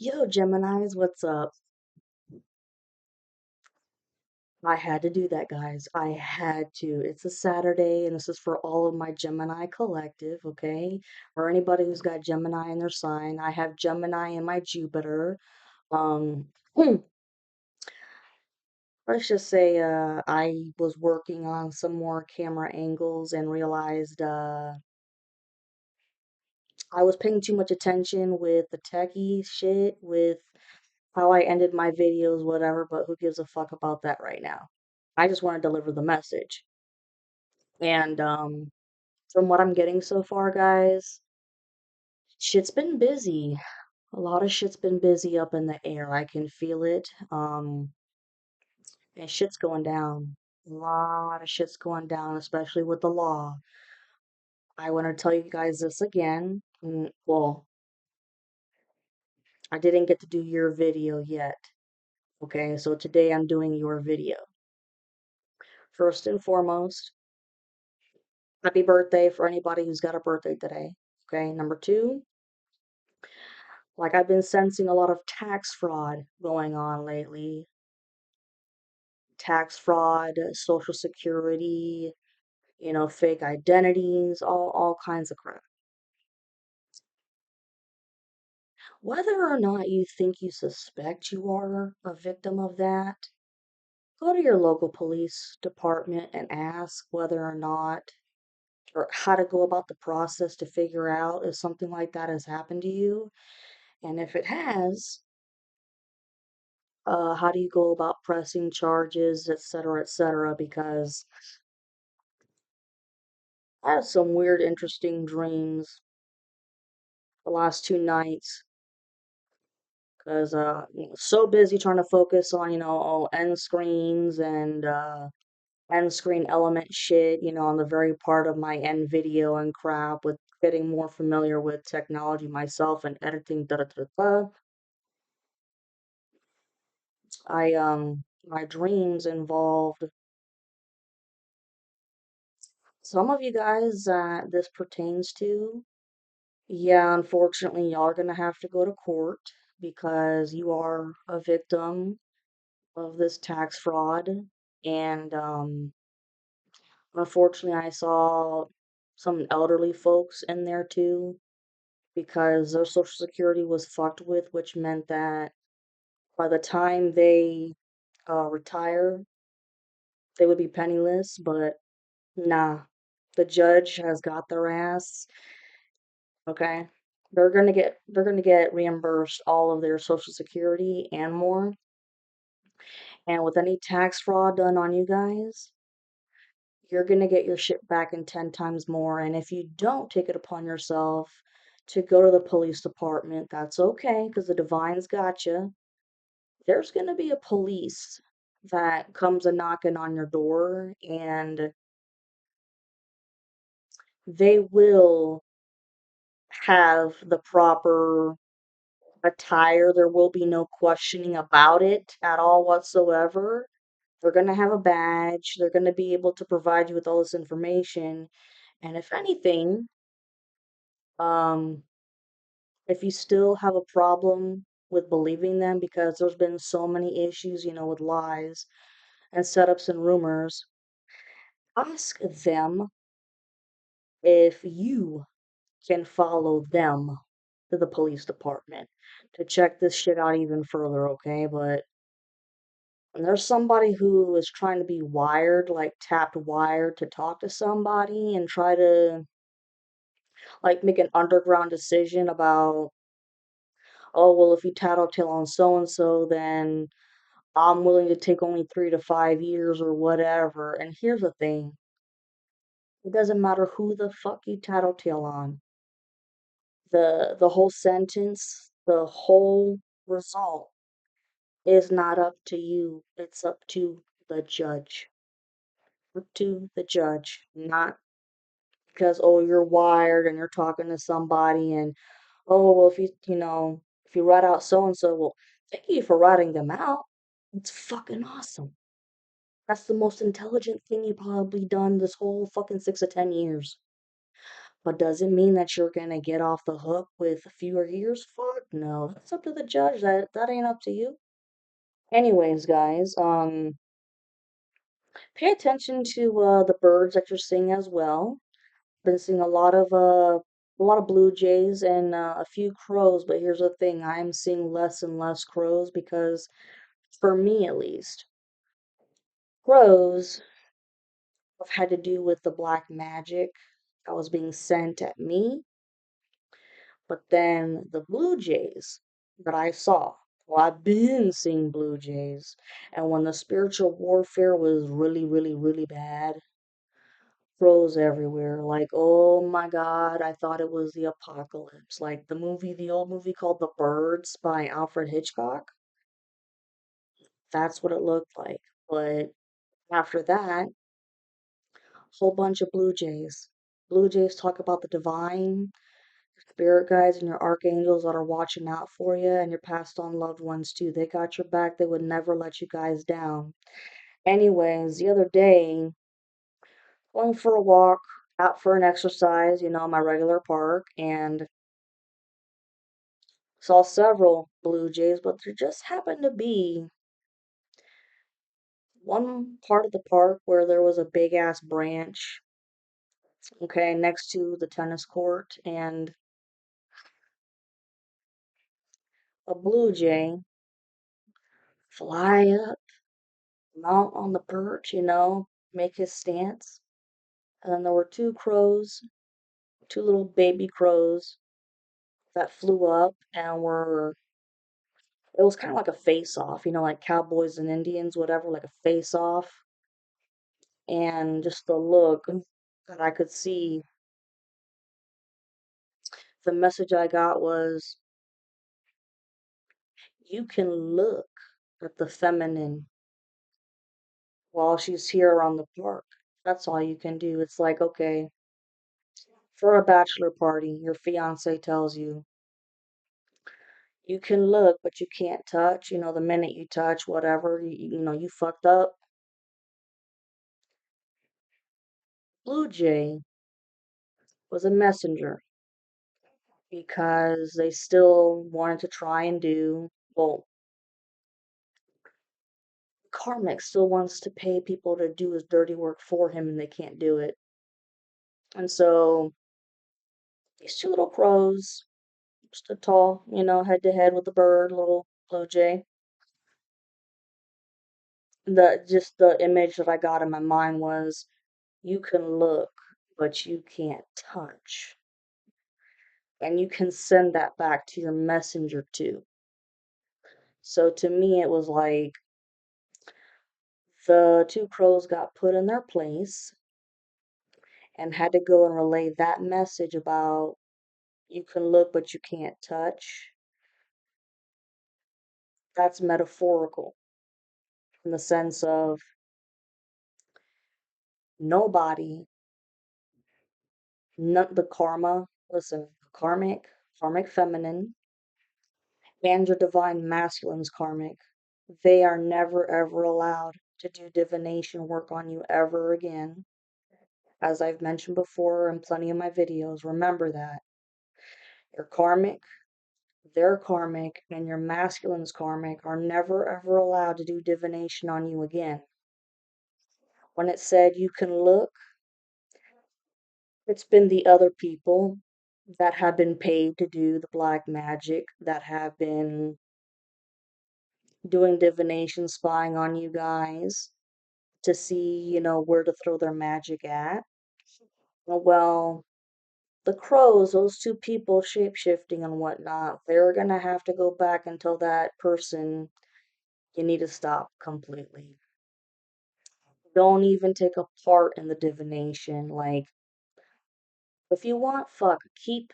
Yo, Geminis, what's up? I had to do that, guys. I had to. It's a Saturday, and this is for all of my Gemini collective, okay? Or anybody who's got Gemini in their sign. I have Gemini in my Jupiter. Um, let's just say I was working on some more camera angles and realized I was paying too much attention with the techie shit, with how I ended my videos, whatever, but who gives a fuck about that right now? I just want to deliver the message. And from what I'm getting so far, guys, shit's been busy. A lot of shit's been busy up in the air. I can feel it. And shit's going down. A lot of shit's going down, especially with the law. I want to tell you guys this again. Well, I didn't get to do your video yet. Okay, so today I'm doing your video. First and foremost, happy birthday for anybody who's got a birthday today. Okay, number two, like I've been sensing a lot of tax fraud going on lately. Tax fraud, social security, fake identities, all kinds of crap. Whether or not you think you suspect you are a victim of that, go to your local police department and ask whether or not or how to go about the process to figure out if something like that has happened to you. And if it has, how do you go about pressing charges, et cetera, because I had some weird, interesting dreams the last 2 nights because so busy trying to focus on all end screens and end screen element shit, on the very part of my end video and crap with getting more familiar with technology myself and editing. Da da da da. My dreams involved some of you guys that this pertains to. Yeah, unfortunately, y'all are gonna have to go to court because you are a victim of this tax fraud. And unfortunately, I saw some elderly folks in there too because their social security was fucked with, which meant that by the time they retire, they would be penniless. But nah, the judge has got their ass. Okay, they're gonna get reimbursed all of their social security and more. And with any tax fraud done on you guys, you're going to get your shit back in 10 times more. And if you don't take it upon yourself to go to the police department, that's okay because the divine's got you. There's going to be a police that comes a knocking on your door and they will have the proper attire. There will be no questioning about it at all whatsoever. They're going to have a badge. They're going to be able to provide you with all this information. And if anything, um, if you still have a problem with believing them because there's been so many issues, with lies and setups and rumors, ask them if you can follow them to the police department to check this shit out even further, okay? But when there's somebody who is trying to be wired, like tapped wired to talk to somebody and try to like make an underground decision about, oh, well, if you tattletale on so and so, then I'm willing to take only 3 to 5 years or whatever. And here's the thing, it doesn't matter who the fuck you tattletale on. The whole sentence, the whole result is not up to you. It's up to the judge. Up to the judge. Not because, oh, you're wired and you're talking to somebody and, oh, well, if you write out so and so, well, thank you for writing them out. It's fucking awesome. That's the most intelligent thing you've probably done this whole fucking 6 to 10 years. But does it mean that you're gonna get off the hook with fewer years? Fuck No, that's up to the judge. That ain't up to you. Anyways, guys, pay attention to the birds that you're seeing as well. Been seeing a lot of blue jays and a few crows, but here's the thing, I'm seeing less and less crows because for me at least, crows have had to do with the black magic that was being sent at me, but then the blue jays that I saw, well, I've been seeing blue jays, and when the spiritual warfare was really, really, really bad, crows everywhere. Like, oh my God, I thought it was the apocalypse. Like the old movie called The Birds by Alfred Hitchcock. That's what it looked like. But after that, whole bunch of blue jays. Blue jays talk about the divine, spirit guides, and your archangels that are watching out for you, and your passed on loved ones too. They got your back. They would never let you guys down. Anyways, the other day, going for a walk, out for an exercise, my regular park, and saw several blue jays, but there just happened to be one part of the park where there was a big ass branch, okay, next to the tennis court, and a blue jay fly up, mount on the perch, make his stance. And then there were two crows, two little baby crows that flew up and it was kind of like a face off, like cowboys and Indians, whatever, like a face off. And just the look that I could see, the message I got was, you can look at the feminine while she's here around the park. That's all you can do. It's like, okay, for a bachelor party, your fiance tells you, you can look, but you can't touch. The minute you touch, whatever, you fucked up. Blue Jay was a messenger because they still wanted to try and well, karmic still wants to pay people to do his dirty work for him and they can't do it. And so these two little crows stood tall, head to head with the bird, little blue jay. The image that I got in my mind was, you can look, but you can't touch. And you can send that back to your messenger too. So to me, it was like the two crows got put in their place and had to go and relay that message about, you can look, but you can't touch. That's metaphorical in the sense of nobody, not the karma, listen, karmic feminine, and your divine masculine's karmic. They are never ever allowed to do divination work on you ever again. As I've mentioned before in plenty of my videos, remember that. Your karmic, their karmic, and your masculine's karmic are never ever allowed to do divination on you again. When it said you can look, it's been the other people that have been paid to do the black magic, that have been doing divination, spying on you guys to see, where to throw their magic at. Well, the crows, those two people shape-shifting and whatnot, they're gonna have to go back and tell that person, you need to stop completely. Don't even take a part in the divination. Like, if you want, fuck, keep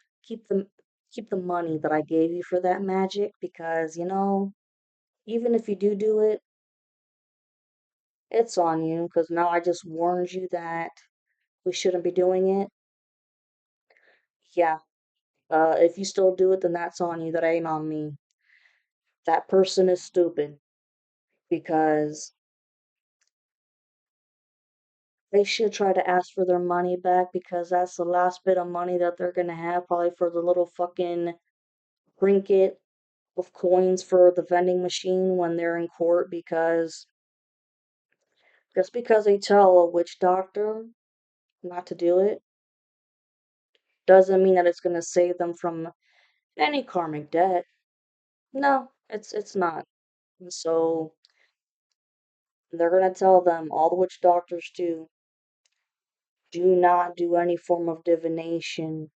the keep the money that I gave you for that magic because, even if you do it, it's on you because now I just warned you that we shouldn't be doing it. Yeah, if you still do it, then that's on you. That ain't on me. That person is stupid because they should try to ask for their money back because that's the last bit of money that they're gonna have probably for the little fucking trinket of coins for the vending machine when they're in court because just because they tell a witch doctor not to do it doesn't mean that it's going to save them from any karmic debt. No, it's not. And so they're going to tell them, all the witch doctors do not do any form of divination.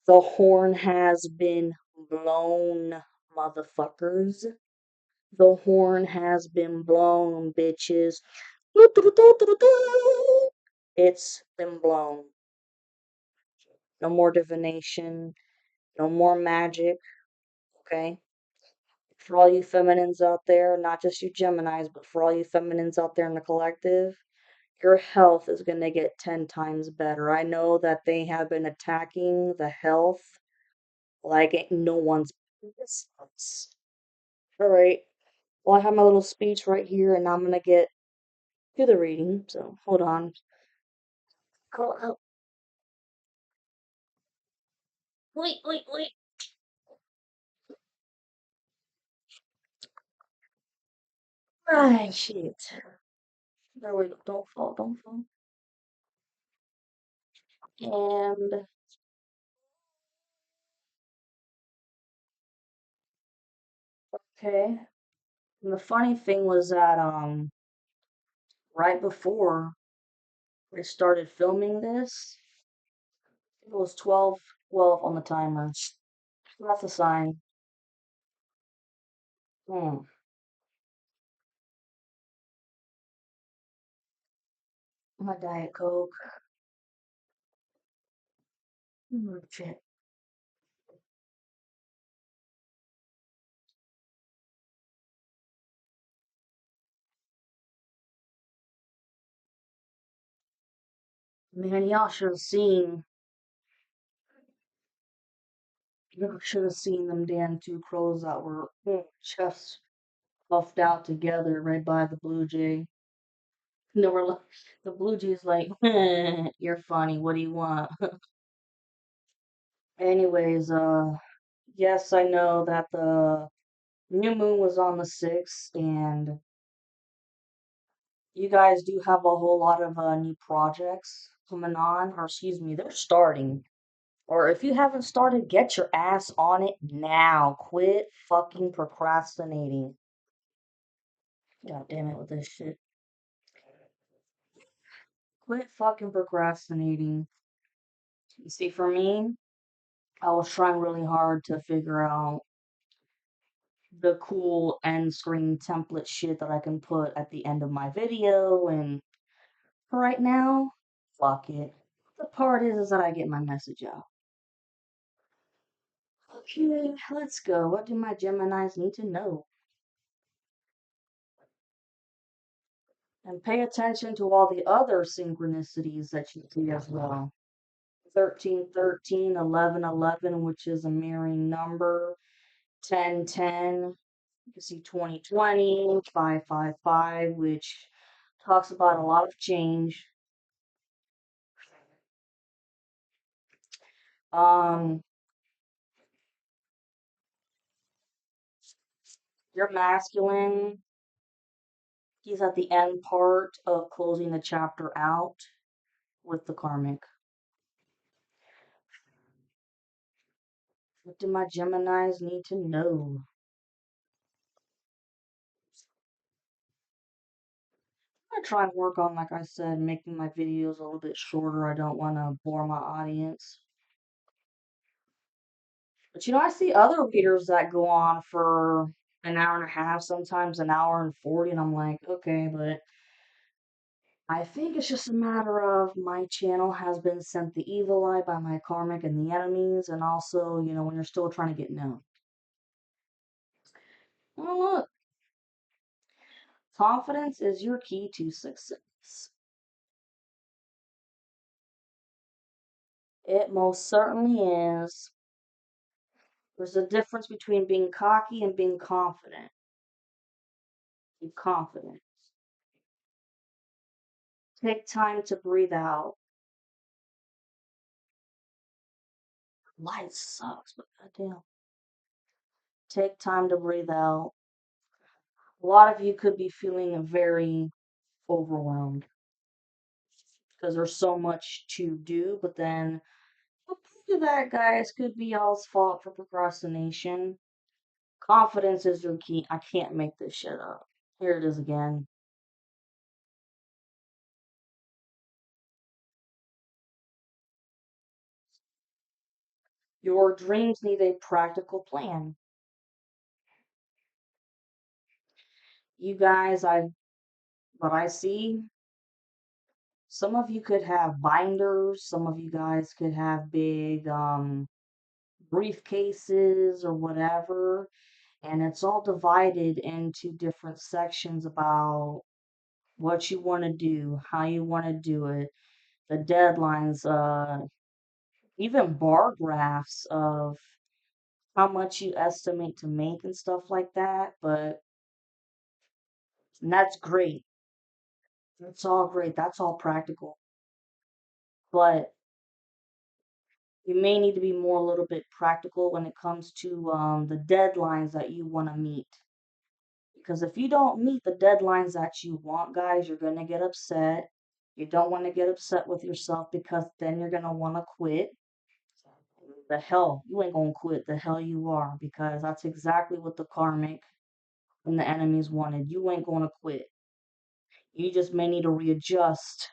The horn has been blown, motherfuckers. The horn has been blown, bitches. It's been blown. No more divination. No more magic. Okay? For all you feminines out there, not just you Geminis, but for all you feminines out there in the collective, your health is going to get 10 times better. I know that they have been attacking the health like no one's business. All right. Well, I have my little speech right here, and I'm going to get to the reading. So hold on. Oh, wait, wait, wait. Ah, shit. There we go. Don't fall, don't fall. And okay. And the funny thing was that right before we started filming this, it was 12:12 on the timer. So that's a sign. Hmm. My Diet Coke. Shit. Man, y'all should have seen them damn two crows that were just puffed out together right by the Blue Jay. And they were like, the Blue Jay's like, you're funny. What do you want? Anyways, yes, I know that the new moon was on the 6th, and you guys do have a whole lot of new projects coming on, or excuse me, they're starting. Or if you haven't started, get your ass on it now. Quit fucking procrastinating. God damn it with this shit. Quit fucking procrastinating. You see, for me, I was trying really hard to figure out the cool end screen template shit that I can put at the end of my video, and for right now, fuck it. The part is that I get my message out. Okay, let's go. What do my Geminis need to know? And pay attention to all the other synchronicities that you see as well. 1313, 1111, which is a mirroring number. 1010, you can see 2020, 555, which talks about a lot of change. Um, your masculine, he's at the end part of closing the chapter out with the karmic. What do my Geminis need to know? I'm gonna try and work on, like I said, making my videos a little bit shorter. I don't want to bore my audience. But I see other readers that go on for an hour and a half, sometimes an hour and 40, and I'm like, okay, but I think it's just a matter of my channel has been sent the evil eye by my karmic and the enemies, and also, when you're still trying to get known. Well, look, confidence is your key to success. It most certainly is. There's a difference between being cocky and being confident. Be confident. Take time to breathe out. Life sucks, but goddamn. Take time to breathe out. A lot of you could be feeling very overwhelmed because there's so much to do, but then well, part of that, guys, could be y'all's fault for procrastination. Confidence is your key. I can't make this shit up. Here it is again. Your dreams need a practical plan. You guys, what I see, some of you could have binders, some of you guys could have big briefcases or whatever, and it's all divided into different sections about what you want to do, how you want to do it, the deadlines, even bar graphs of how much you estimate to make and stuff like that. But and that's great. That's all great. That's all practical. But you may need to be more a little bit practical when it comes to the deadlines that you want to meet. Because if you don't meet the deadlines that you want, guys, you're going to get upset. You don't want to get upset with yourself because then you're going to want to quit. The hell, you ain't going to quit. The hell you are. Because that's exactly what the karmic and the enemies wanted. You ain't going to quit. You just may need to readjust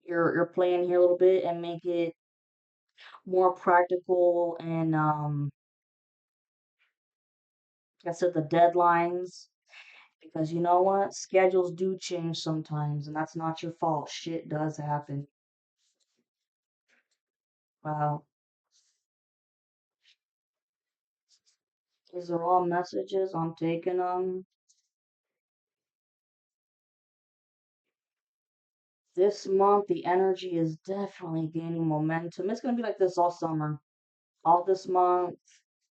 your plan here a little bit and make it more practical and like I said, the deadlines. Because you know what? Schedules do change sometimes, and that's not your fault. Shit does happen. Wow. These are all messages. I'm taking them. This month, the energy is definitely gaining momentum. It's going to be like this all summer. All this month,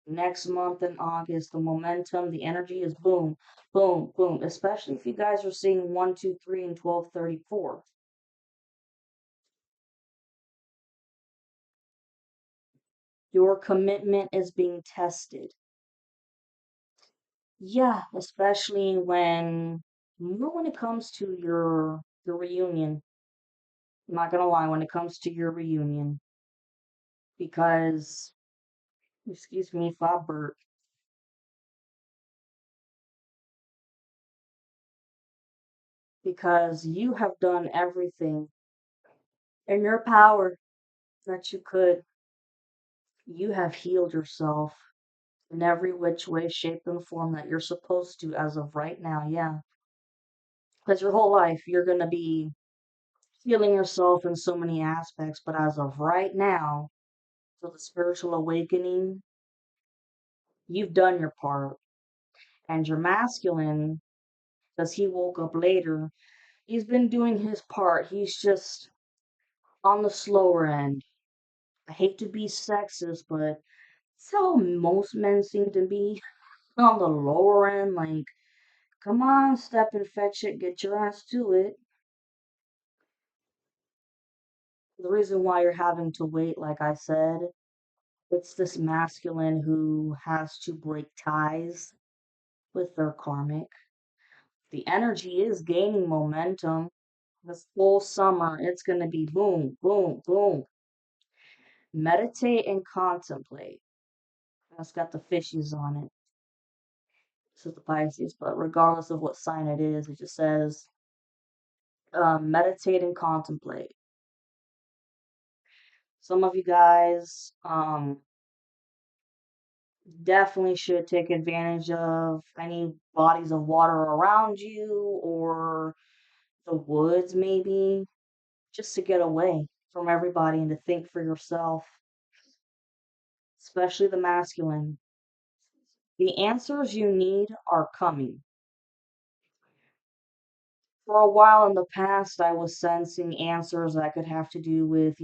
next month in August, the momentum, the energy is boom, boom, boom. Especially if you guys are seeing 1, 2, 3, and 1234. Your commitment is being tested. Yeah, especially more when it comes to your reunion. I'm not gonna lie, when it comes to your reunion, because excuse me if I burp, because you have done everything in your power that you could. You have healed yourself in every which way, shape, and form that you're supposed to as of right now, yeah. Because your whole life you're gonna be healing yourself in so many aspects, but as of right now, for the spiritual awakening, you've done your part. And your masculine, because he woke up later, he's been doing his part. He's just on the slower end. I hate to be sexist, but that's how most men seem to be on the lower end. Like, come on, step and fetch it, get your ass to it. The reason why you're having to wait, like I said, it's this masculine who has to break ties with their karmic. The energy is gaining momentum. This whole summer, it's going to be boom, boom, boom. Meditate and contemplate. That's got the fishies on it. This is the Pisces, but regardless of what sign it is, it just says meditate and contemplate. Some of you guys definitely should take advantage of any bodies of water around you or the woods, maybe, just to get away from everybody and to think for yourself, especially the masculine. The answers you need are coming. For a while in the past, I was sensing answers that could have to do with,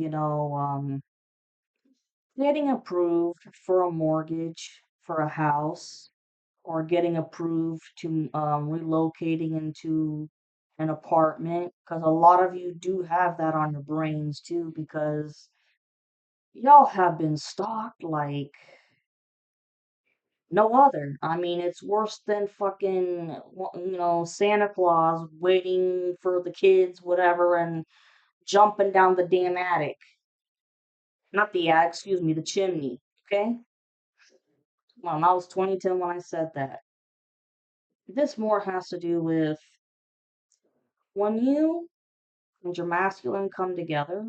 getting approved for a mortgage for a house or getting approved to relocating into an apartment. Because a lot of you do have that on your brains too, because y'all have been stalked like No other. I mean, it's worse than fucking, Santa Claus waiting for the kids, whatever, and jumping down the damn attic. Not the attic, excuse me, the chimney. Okay? Well, I was 2010 when I said that. This more has to do with when you and your masculine come together,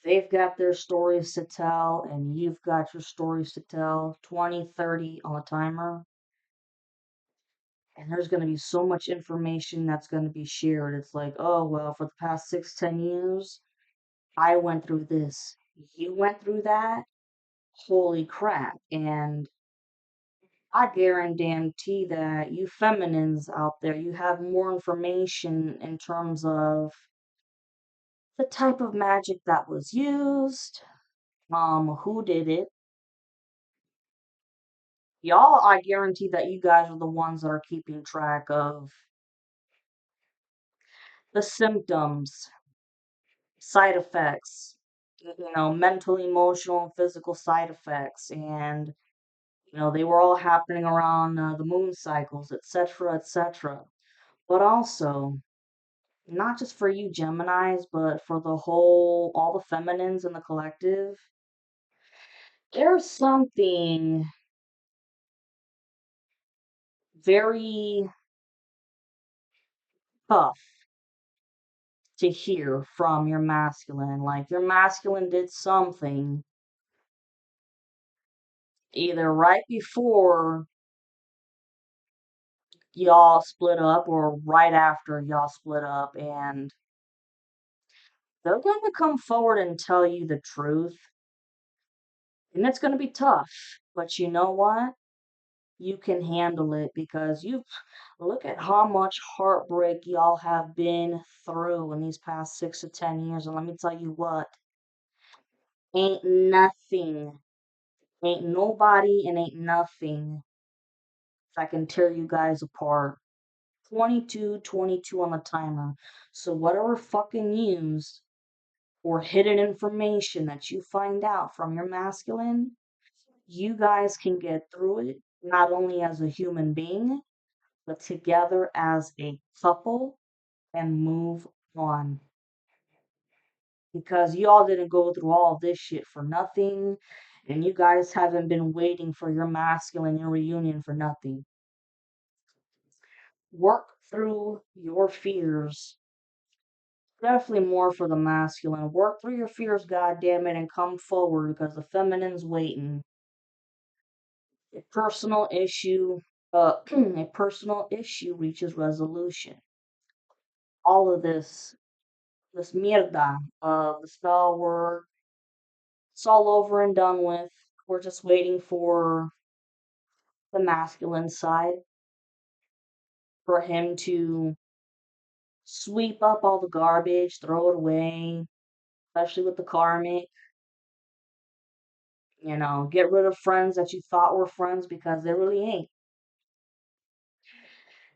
they've got their stories to tell, and you've got your stories to tell, 20, 30 on a timer. And there's going to be so much information that's going to be shared. It's like, oh, well, for the past 6, 10 years, I went through this. You went through that? Holy crap. And I guarantee that you feminines out there, you have more information in terms of the type of magic that was used, who did it. Y'all, I guarantee that you guys are the ones that are keeping track of the symptoms, side effects, mental, emotional, and physical side effects. And, they were all happening around the moon cycles, etc., etc. But also, not just for you Geminis, but for all the feminines in the collective, there's something very tough to hear from your masculine. Like your masculine did something either right before y'all split up or right after y'all split up, and they're going to come forward and tell you the truth. And it's going to be tough. But you know what? You can handle it because you look at how much heartbreak y'all have been through in these past 6 to 10 years. And let me tell you what, ain't nothing, ain't nobody, and ain't nothing that can tear you guys apart. 22, 22 on the timer. So whatever fucking news or hidden information that you find out from your masculine, you guys can get through it, not only as a human being, but together as a couple and move on. Because y'all didn't go through all this shit for nothing, and you guys haven't been waiting for your masculine, your reunion for nothing. Work through your fears. Definitely more for the masculine. Work through your fears, goddammit, and come forward because the feminine's waiting. A personal issue, a personal issue reaches resolution. All of this mierda of the spell word, it's all over and done with. We're just waiting for the masculine side, for him to sweep up all the garbage, throw it away, especially with the karmic. Get rid of friends that you thought were friends because they really ain't.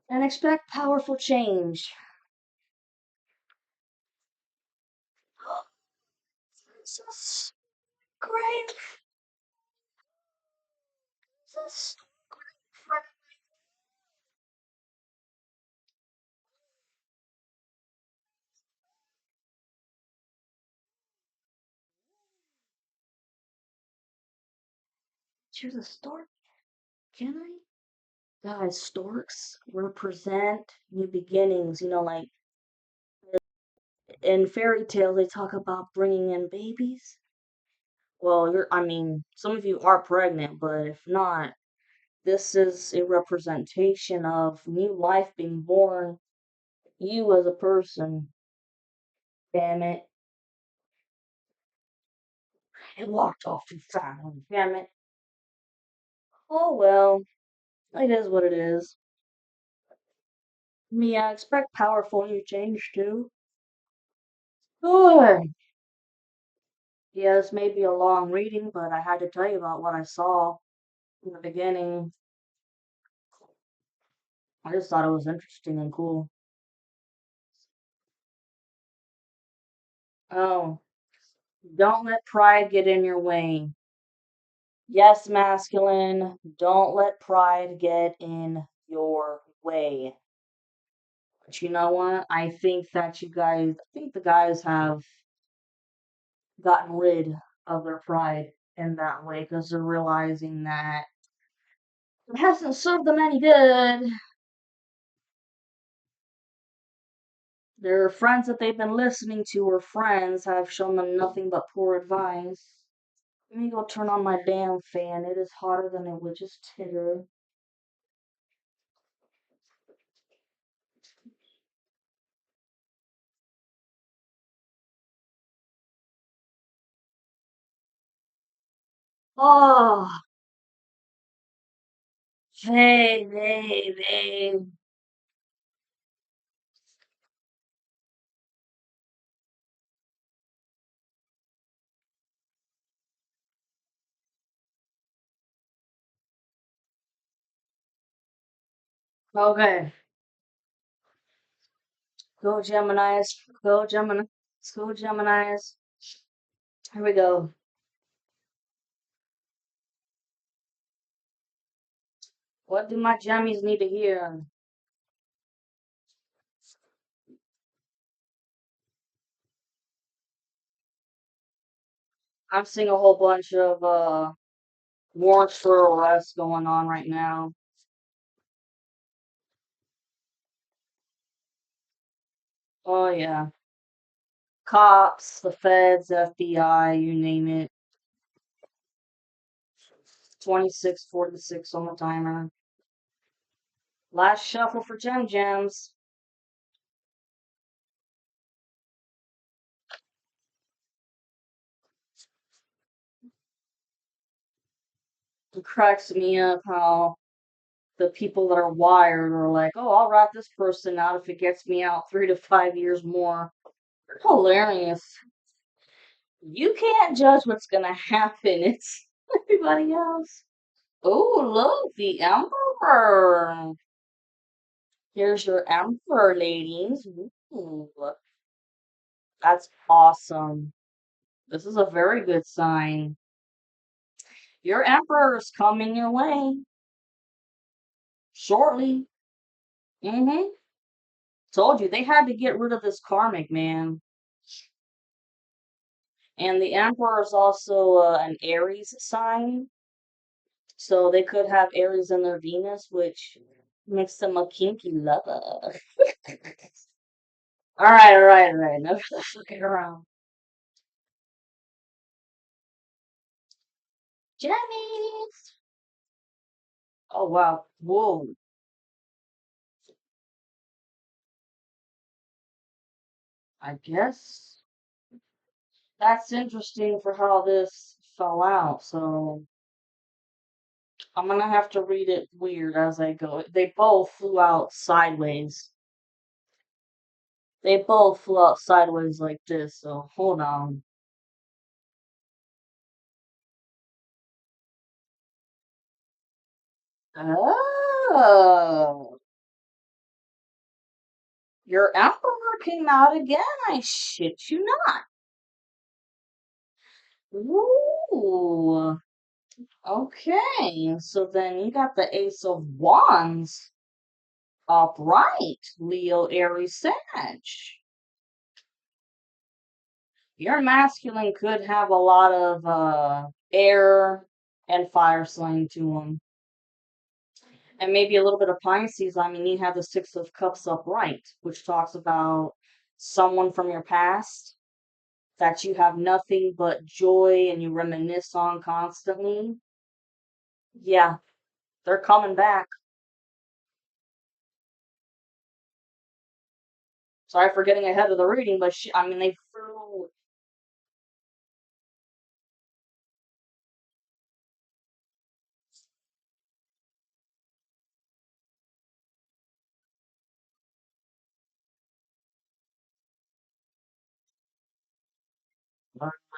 And expect powerful change. This is great. This is great. Choose a stork, can I? Guys, storks represent new beginnings. Like in fairy tales, they talk about bringing in babies. Well, some of you are pregnant, but if not, this is a representation of new life being born. You as a person, damn it. It walked off too fast, damn it. Oh well, it is what it is. Me, I expect powerful new change too. Oh, yeah, this may be a long reading, but I had to tell you about what I saw in the beginning. I just thought it was interesting and cool. Oh, don't let pride get in your way. Yes, masculine, don't let pride get in your way. But you know what? I think the guys have gotten rid of their pride in that way because they're realizing that it hasn't served them any good. Their friends that they've been listening to or friends have shown them nothing but poor advice. Let me go turn on my damn fan. It is hotter than a witch's titter. Oh, babe. Okay. Go Geminis. Go Gemini. Go Geminis. Here we go. What do my jammies need to hear? I'm seeing a whole bunch of warrants for arrest going on right now. Oh yeah. Cops, the feds, FBI, you name it. 26:46 on the timer. Last shuffle for Gem Gems. It cracks me up how the people that are wired are like, oh, I'll rat this person out if it gets me out 3 to 5 years more. Hilarious. You can't judge what's gonna happen. It's everybody else. Oh, look, the Emperor. Here's your Emperor, ladies. Ooh, that's awesome. This is a very good sign. Your Emperor is coming your way shortly. Mm-hmm. Told you they had to get rid of this karmic, man. And the Emperor is also an Aries sign, so they could have Aries in their Venus, which makes them a kinky lover. All right. No fucking around. Jenny! Oh wow. Whoa. I guess that's interesting for how this fell out. So I'm gonna have to read it weird as I go. They both flew out sideways. They both flew out sideways like this. So hold on. Oh, your emperor came out again. I shit you not. Ooh. Okay. So then you got the Ace of Wands upright. Leo, Aries, Sag. Your masculine could have a lot of air and fire slang to him. And maybe a little bit of Pisces. I mean, you have the Six of Cups upright, which talks about someone from your past that you have nothing but joy and you reminisce on constantly. Yeah, they're coming back. Sorry for getting ahead of the reading, but I mean, they flew.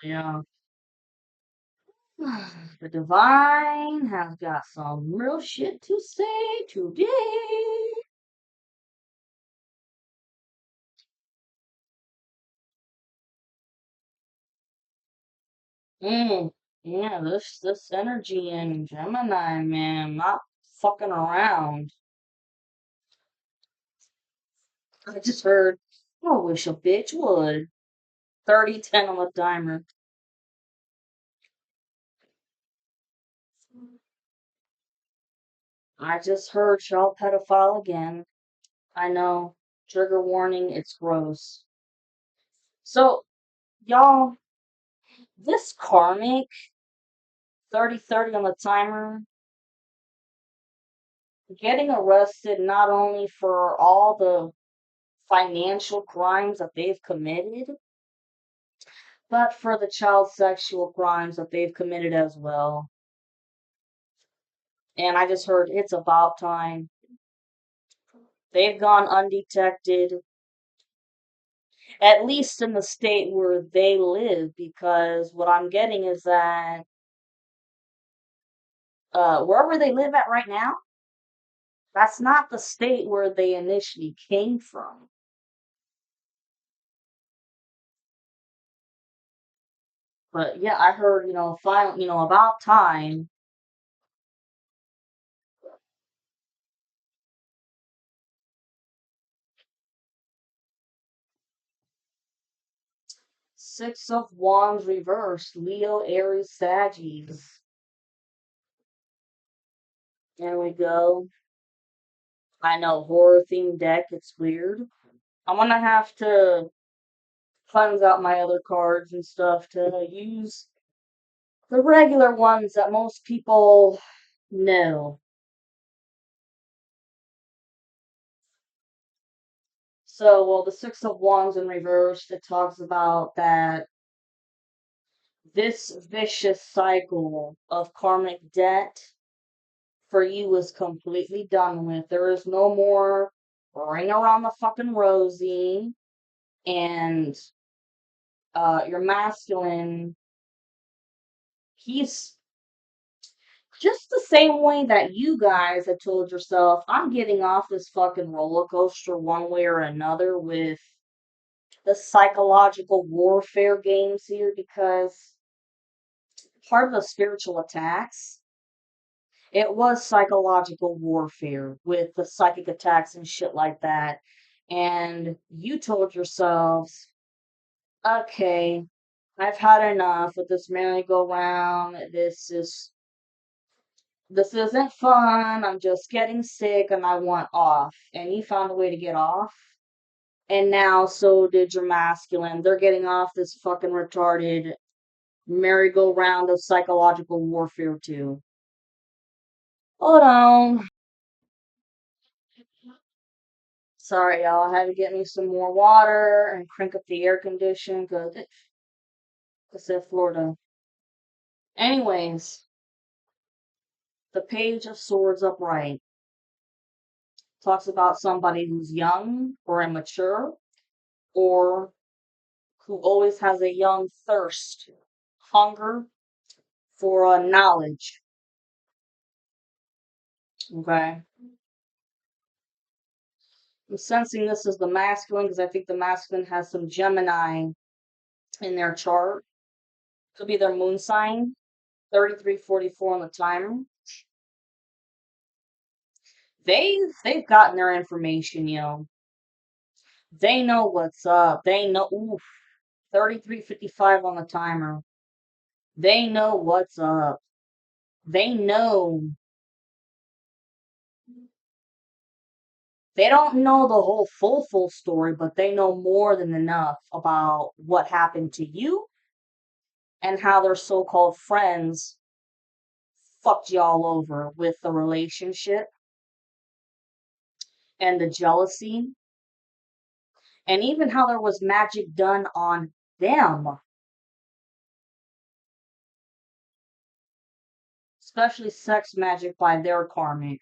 Yeah. The divine has got some real shit to say today. Mm. Yeah, this energy in Gemini, man, not fucking around. I just heard, I wish a bitch would. 30-10 on the timer. I just heard child pedophile again. I know. Trigger warning, it's gross. So, y'all, this karmic 30-30 on the timer, getting arrested not only for all the financial crimes that they've committed, but for the child sexual crimes that they've committed as well. And I just heard it's about time. They've gone undetected, at least in the state where they live, because what I'm getting is that wherever they live at right now, that's not the state where they initially came from. But yeah, I heard, finally, about time. Six of Wands reversed, Leo, Aries, Saggies. There we go. I know, horror themed deck, it's weird. I'm gonna have to cleanse out my other cards and stuff to use the regular ones that most people know. So, well, the Six of Wands in reverse, it talks about that this vicious cycle of karmic debt for you is completely done with. There is no more ring around the fucking rosy, and your masculine, he's just the same way that you guys have told yourself, I'm getting off this fucking roller coaster one way or another with the psychological warfare games here, because part of the spiritual attacks, it was psychological warfare with the psychic attacks and shit like that. And you told yourselves, okay, I've had enough with this merry-go-round. This isn't fun. I'm just getting sick and I want off. And you found a way to get off. And now so did your masculine. They're getting off this fucking retarded merry-go-round of psychological warfare too. Hold on. Sorry, y'all. I had to get me some more water and crank up the air condition because it's in Florida. Anyways, the Page of Swords upright talks about somebody who's young or immature, or who always has a young thirst, hunger for knowledge. Okay. I'm sensing this as the masculine because I think the masculine has some Gemini in their chart. Could be their moon sign. 3344 on the timer. They've gotten their information, They know what's up. They know, oof, 3355 on the timer. They know what's up. They know. They don't know the whole full story, but they know more than enough about what happened to you and how their so-called friends fucked y'all over with the relationship and the jealousy, and even how there was magic done on them, especially sex magic by their karmic.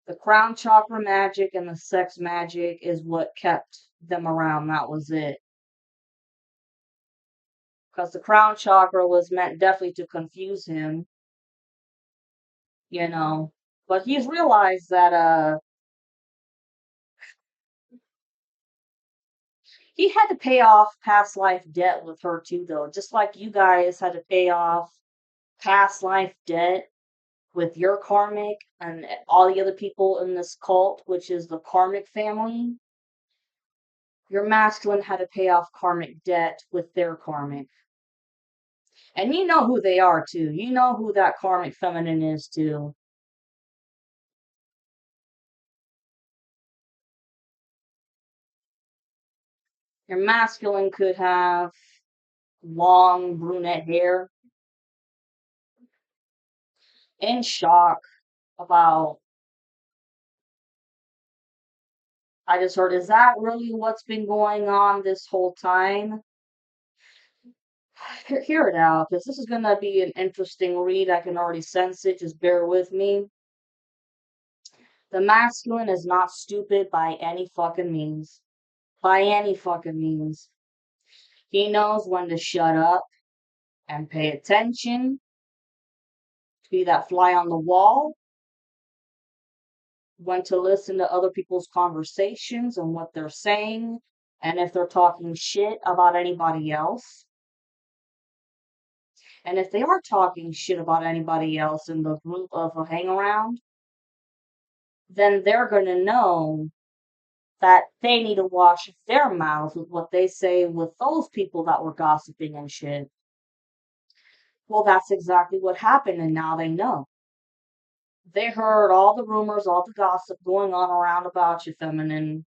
The crown chakra magic and the sex magic is what kept them around. That was it. Because the crown chakra was meant definitely to confuse him, you know. But he's realized that He had to pay off past life debt with her too, though. Just like you guys had to pay off past life debt with your karmic and all the other people in this cult, which is the karmic family. Your masculine had to pay off karmic debt with their karmic. And you know who they are too. You know who that karmic feminine is too. Your masculine could have long brunette hair, in shock about, I just heard, is that really what's been going on this whole time? Hear it out, because this is going to be an interesting read. I can already sense it. Just bear with me. The masculine is not stupid by any fucking means. By any fucking means. He knows when to shut up and pay attention, to be that fly on the wall, when to listen to other people's conversations and what they're saying, and if they're talking shit about anybody else. And if they are talking shit about anybody else in the group of a hang around, then they're going to know that they need to watch their mouths with what they say with those people that were gossiping and shit. Well, that's exactly what happened, and now they know. They heard all the rumors, all the gossip going on around about you, feminine.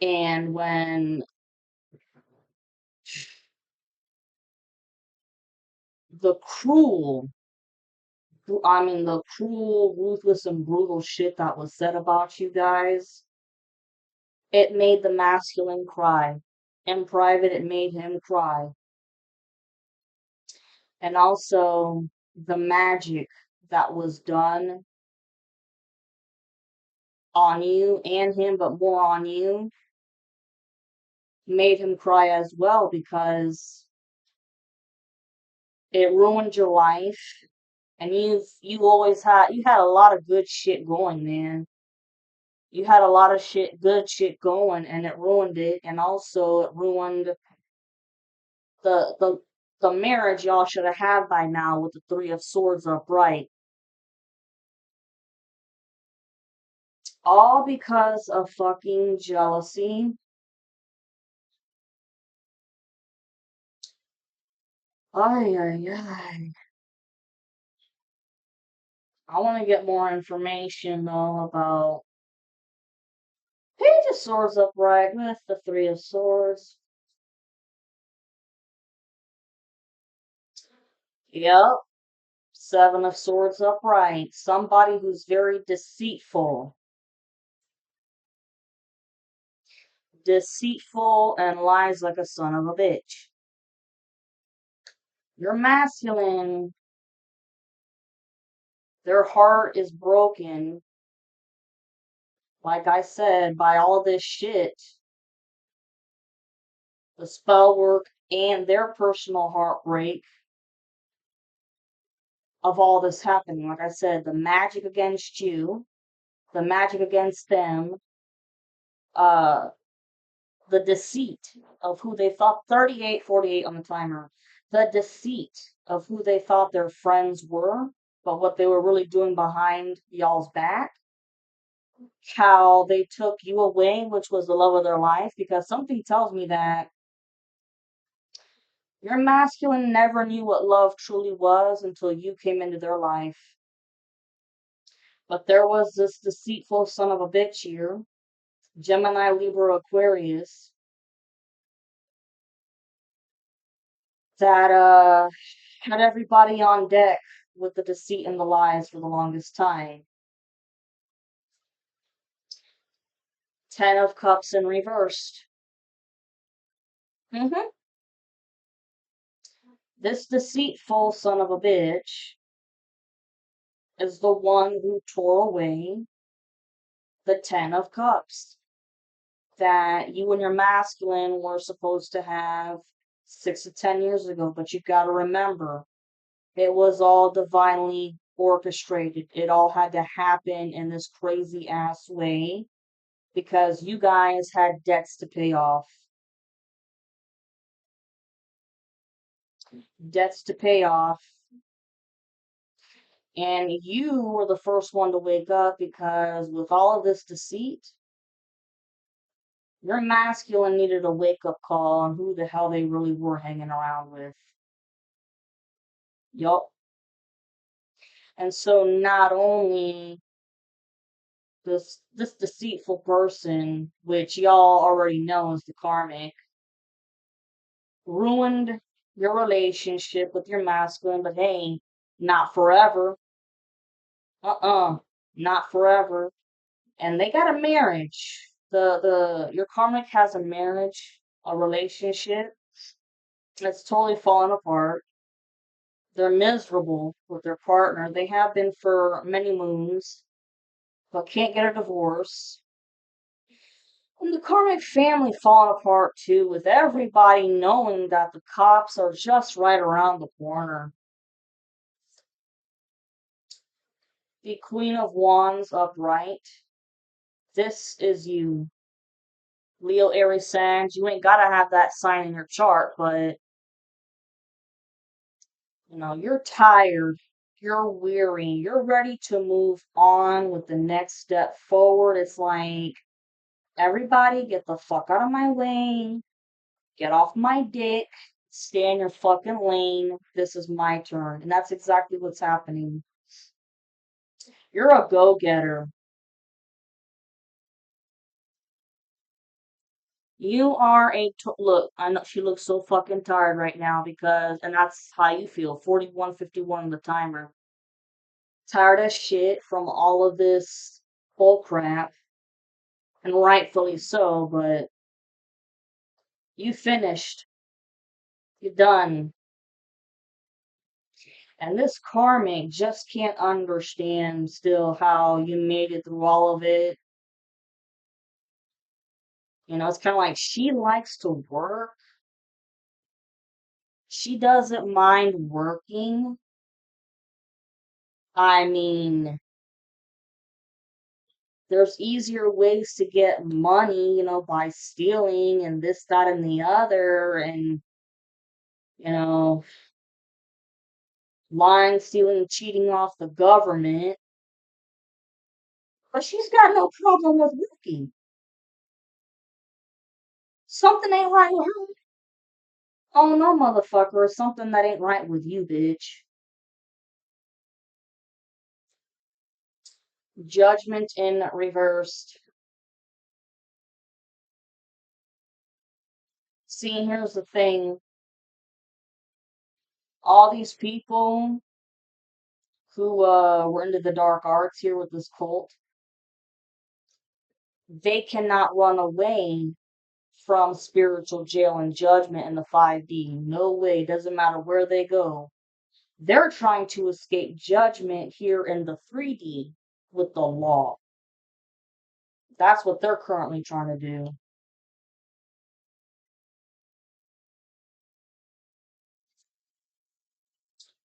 And when the the cruel, ruthless, and brutal shit that was said about you guys, it made the masculine cry. In private, it made him cry. And also, the magic that was done on you and him, but more on you, made him cry as well because it ruined your life. And you had a lot of good shit going, man. You had a lot of good shit going, and it ruined it. And also, it ruined the the the marriage y'all should have had by now with the Three of Swords upright. All because of fucking jealousy. Ay, ay, ay. I want to get more information though about Page of Swords upright with the Three of Swords. Yep. Seven of Swords upright. Somebody who's very deceitful. Deceitful and lies like a son of a bitch. Your masculine, their heart is broken, like I said, by all this shit. The spell work and their personal heartbreak of all this happening. Like I said, the magic against you, the magic against them, uh, the deceit of who they thought, 38:48 on the timer, the deceit of who they thought their friends were, but what they were really doing behind y'all's back, how they took you away, which was the love of their life, because something tells me that your masculine never knew what love truly was until you came into their life. But there was this deceitful son of a bitch here, Gemini, Libra, Aquarius, that had everybody on deck with the deceit and the lies for the longest time. Ten of Cups in reversed. Mm-hmm. This deceitful son of a bitch is the one who tore away the Ten of Cups that you and your masculine were supposed to have 6 to 10 years ago. But you got to remember, it was all divinely orchestrated. It all had to happen in this crazy ass way because you guys had debts to pay off. Debts to pay off. And you were the first one to wake up because with all of this deceit, your masculine needed a wake up call on who the hell they really were hanging around with. Yup. And so not only this deceitful person, which y'all already know is the karmic, ruined your relationship with your masculine, but hey, not forever. Not forever. And they got a marriage. The your karmic has a marriage, a relationship that's totally fallen apart. They're miserable with their partner. They have been for many moons, but can't get a divorce. And the karmic family falling apart too, with everybody knowing that the cops are just right around the corner. The Queen of Wands upright. This is you. Leo, Aries, Sag. You ain't gotta have that sign in your chart, but you're tired. You're weary. You're ready to move on with the next step forward. It's like, everybody get the fuck out of my way. Get off my dick. Stay in your fucking lane. This is my turn. And that's exactly what's happening. You're a go-getter. You are look, I know she looks so fucking tired right now and that's how you feel. 41:51 on the timer. Tired as shit from all of this bull crap, and rightfully so, but you finished. You're done. And this karmic just can't understand still how you made it through all of it. It's kind of like she likes to work. She doesn't mind working. I mean, there's easier ways to get money, by stealing and this, that, and the other, and, you know, lying, stealing, cheating off the government. But she's got no problem with working. Something ain't right with her. Oh no, motherfucker, something that ain't right with you, bitch. Judgment in reversed. See, here's the thing. All these people who were into the dark arts here with this cult, they cannot run away from spiritual jail and judgment in the 5D. No way. Doesn't matter where they go. They're trying to escape judgment here in the 3D with the law. That's what they're currently trying to do.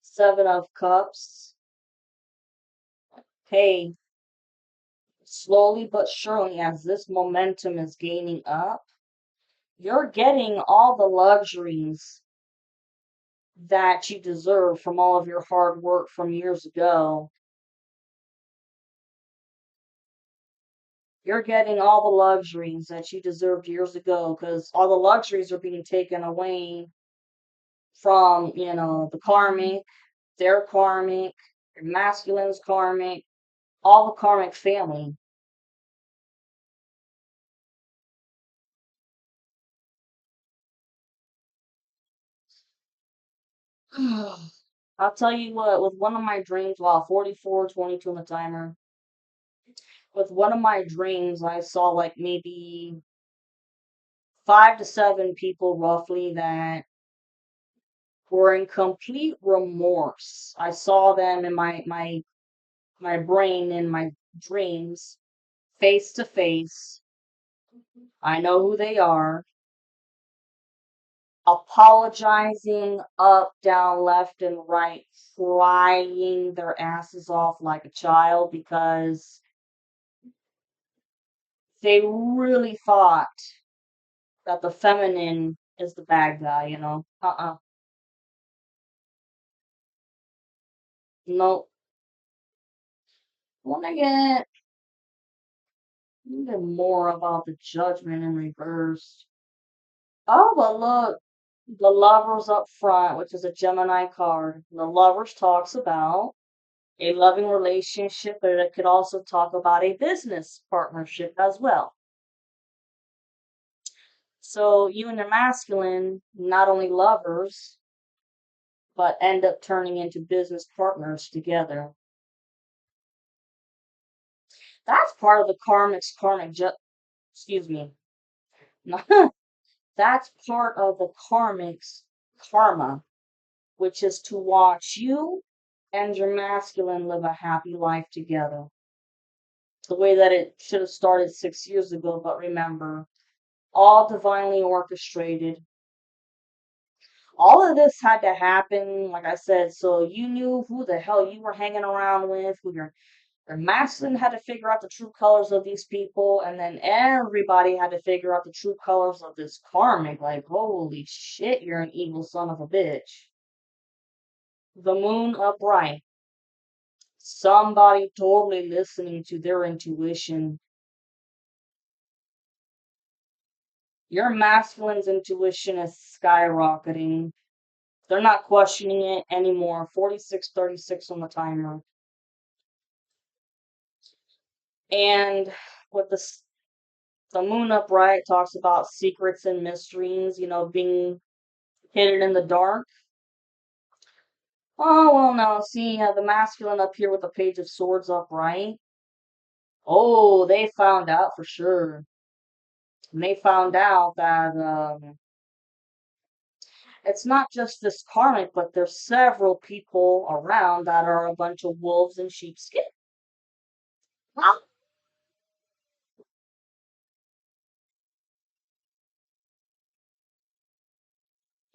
Seven of Cups. Hey, slowly but surely, as this momentum is gaining up, you're getting all the luxuries that you deserve from all of your hard work from years ago. You're getting all the luxuries that you deserved years ago because all the luxuries are being taken away from, the karmic, their karmic, your masculine's karmic, all the karmic family. I'll tell you what, with one of my dreams, wow, 44:22 on the timer. With one of my dreams, I saw like maybe 5 to 7 people roughly that were in complete remorse. I saw them in my brain in my dreams, face to face. I know who they are. Apologizing up, down, left, and right, crying their asses off like a child because They really thought that the feminine is the bad guy, you know? No. Wanna get more about the judgment in reverse. Oh, but look, the lovers up front, which is a Gemini card. The lovers talks about a loving relationship, but it could also talk about a business partnership as well. So you and your masculine, not only lovers, but end up turning into business partners together. That's part of the excuse me. That's part of the karmic's karma, which is to watch you and your masculine live a happy life together. The way that it should have started 6 years ago, but remember, all divinely orchestrated. All of this had to happen, like I said, so you knew who the hell you were hanging around with, who your masculine had to figure out the true colors of these people, and then everybody had to figure out the true colors of this karmic. Like, holy shit, you're an evil son of a bitch. The moon upright. Somebody totally listening to their intuition. Your masculine's intuition is skyrocketing. They're not questioning it anymore. 46:36 on the timer. And with the moon upright talks about secrets and mysteries, being hidden in the dark. Oh, well, no. See, the masculine up here with the page of swords upright. Oh, they found out for sure. And they found out that it's not just this karmic, but there's several people around that are a bunch of wolves in sheepskin. Well,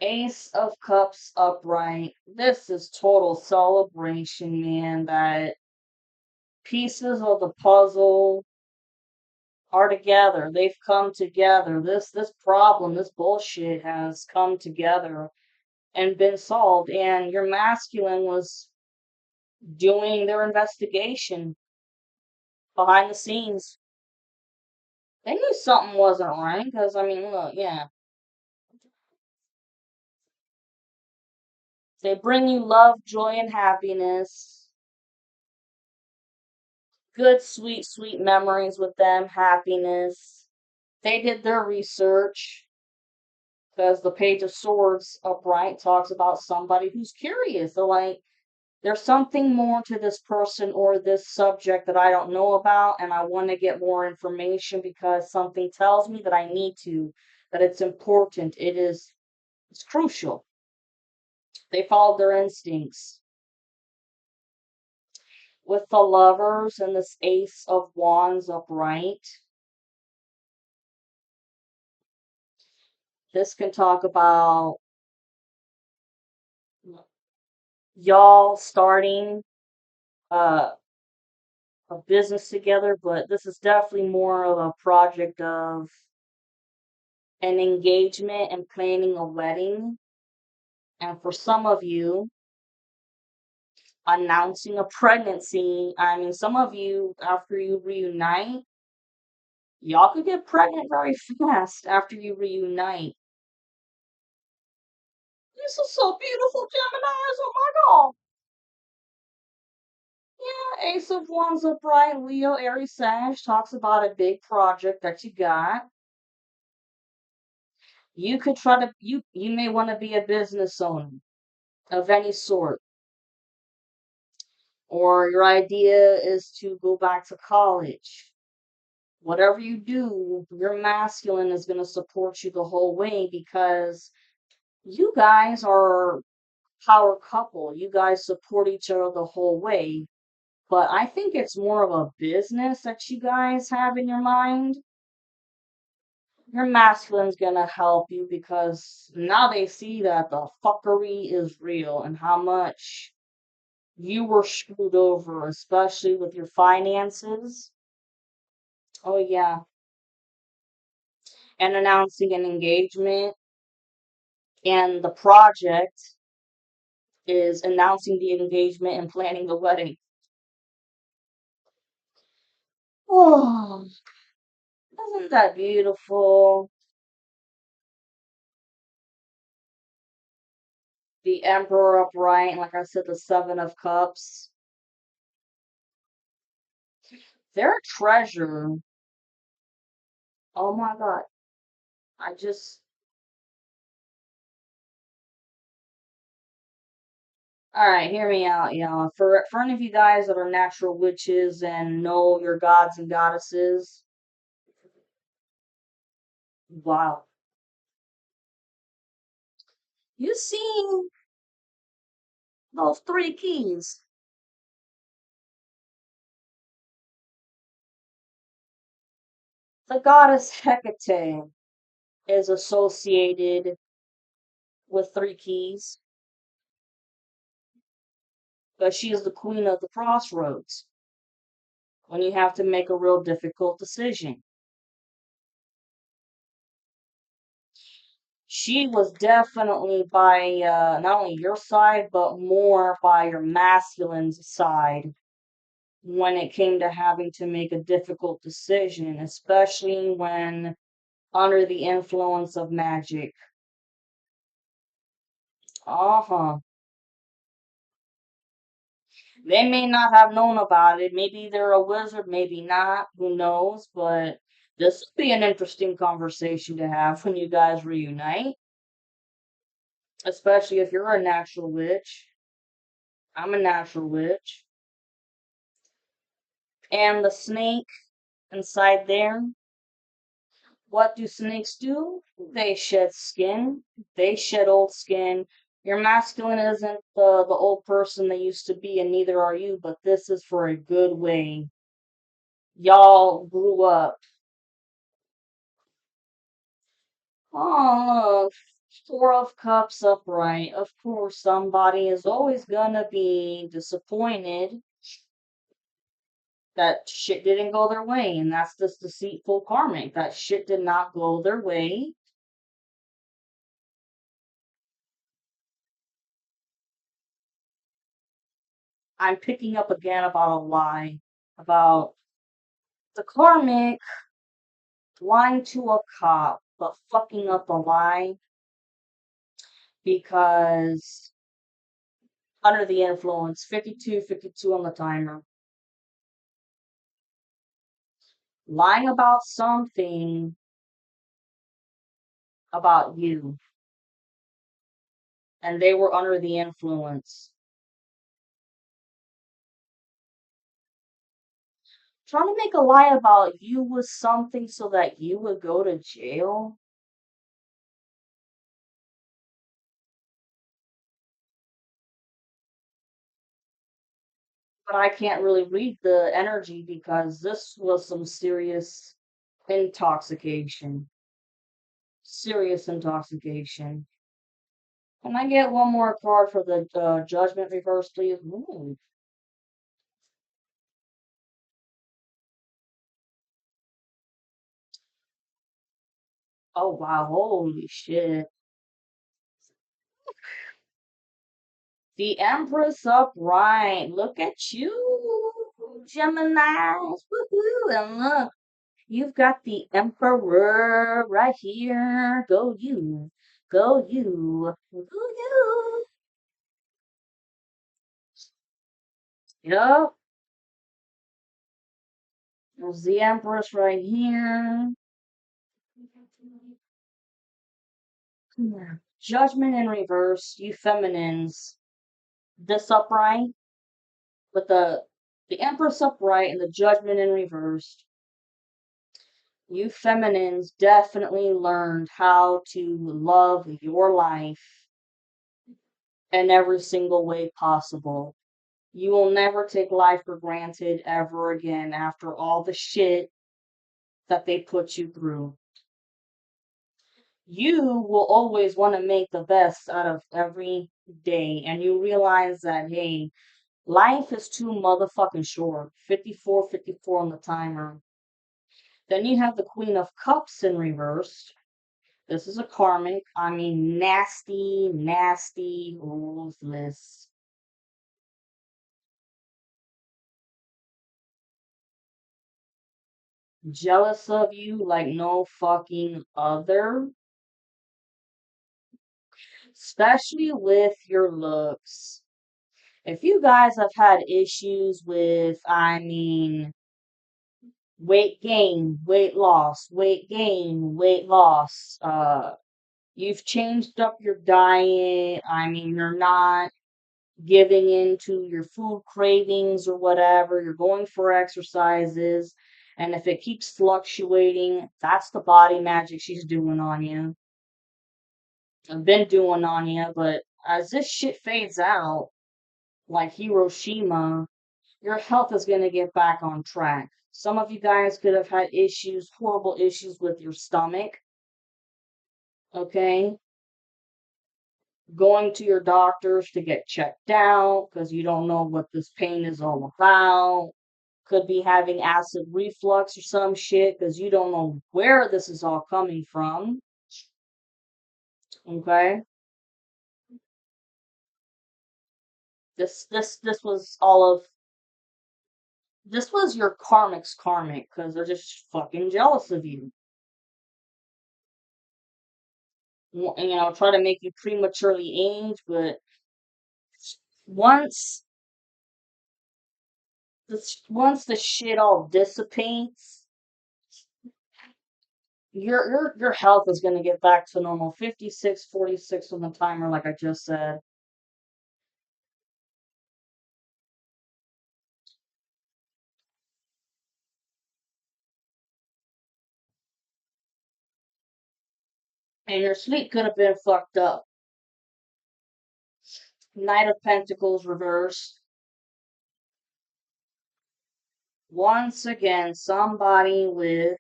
Ace of Cups upright. This is total celebration, man. That pieces of the puzzle are together. They've come together. This problem, this bullshit has come together and been solved. And your masculine was doing their investigation behind the scenes. They knew something wasn't right because, I mean, look, yeah. They bring you love, joy, and happiness. Good, sweet, sweet memories with them, happiness. They did their research because the Page of Swords upright talks about somebody who's curious. They're like, there's something more to this person or this subject that I don't know about, and I want to get more information because something tells me that I need to, that it's important. It's crucial. They followed their instincts. With the lovers and this Ace of Wands upright, this can talk about y'all starting uh, a business together, but this is definitely more of a project of an engagement and planning a wedding. And for some of you, announcing a pregnancy. I mean, some of you, after you reunite, y'all could get pregnant very fast after you reunite. This is so beautiful, Geminis. Oh my God. Yeah, Ace of Wands upright, Leo, Aries, Sag talks about a big project that you got. You could try to you may want to be a business owner of any sort, or your idea is to go back to college. Whatever you do, your masculine is going to support you the whole way because you guys are power couple. You guys support each other the whole way. But I think it's more of a business that you guys have in your mind. Your masculine's gonna help you because now they see that the fuckery is real and how much you were screwed over, especially with your finances. Oh, yeah. and announcing an engagement, and the project is announcing the engagement and planning the wedding. Oh, isn't that beautiful? The Emperor upright, and like I said, the Seven of Cups. They're a treasure. Oh my God. I just, all right, hear me out, y'all. For any of you guys that are natural witches and know your gods and goddesses, wow. You see those three keys? The goddess Hecate is associated with three keys, but she is the queen of the crossroads when you have to make a real difficult decision. She was definitely by not only your side, but more by your masculine's side when it came to having to make a difficult decision, especially when under the influence of magic. Uh-huh. They may not have known about it. Maybe they're a wizard, maybe not. Who knows? But this will be an interesting conversation to have when you guys reunite, especially if you're a natural witch. I'm a natural witch. And the snake inside there, what do snakes do? They shed skin. They shed old skin. Your masculine isn't the old person they used to be, and neither are you, but this is for a good way. Y'all grew up. Oh, look, Four of Cups upright. Of course, somebody is always gonna be disappointed that shit didn't go their way, and that's this deceitful karmic. That shit did not go their way. I'm picking up again about a lie, about the karmic lying to a cop, but fucking up the lie because under the influence, 52, 52 on the timer, lying about something about you, and they were under the influence. Trying to make a lie about you was something so that you would go to jail. But I can't really read the energy because this was some serious intoxication. Serious intoxication. Can I get one more card for the judgment reverse, please? Ooh. Oh wow, holy shit. The Empress upright. Look at you, Geminis. Woohoo! And look, you've got the Emperor right here. Go you. Go you. Go you. Yup. There's the Empress right here. Yeah. Judgment in reverse. You feminines. This upright with the Empress upright and the Judgment in reverse. You feminines definitely learned how to love your life in every single way possible. You will never take life for granted ever again after all the shit that they put you through. You will always want to make the best out of every day, and you realize that, hey, life is too motherfucking short. 54, 54 on the timer. Then you have the Queen of Cups in reverse. This is a karmic. I mean, nasty, nasty, ruthless. Jealous of you like no fucking other. Especially with your looks. If you guys have had issues with, I mean, weight gain, weight loss, weight gain, weight loss, you've changed up your diet, I mean, you're not giving in to your food cravings or whatever, you're going for exercises, and if it keeps fluctuating, that's the body magic she's doing on you. I've been doing on you, but as this shit fades out, like Hiroshima, your health is going to get back on track. Some of you guys could have had issues, horrible issues with your stomach, okay? Going to your doctors to get checked out because you don't know what this pain is all about. Could be having acid reflux or some shit because you don't know where this is all coming from, okay? This was all of this was your karmic's karmic because they're just fucking jealous of you. Try to make you prematurely age, but once once the shit all dissipates, your health is gonna get back to normal. 56, 46 on the timer, like I just said. And your sleep could have been fucked up. Knight of Pentacles reversed. Once again, somebody with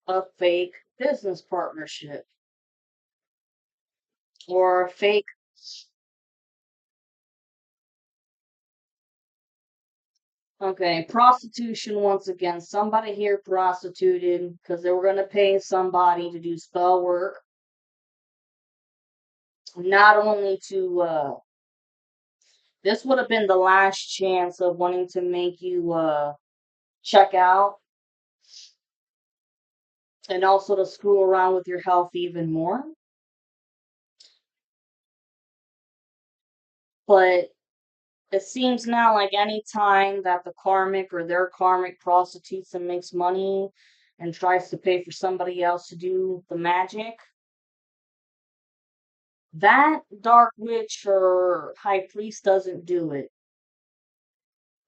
a fake business partnership or a fake. Okay, prostitution once again. Somebody here prostituted because they were going to pay somebody to do spell work. Not only to, this would have been the last chance of wanting to make you check out and also to screw around with your health even more. But it seems now like any time that the karmic or their karmic prostitutes and makes money and tries to pay for somebody else to do the magic, that dark witch or high priest doesn't do it.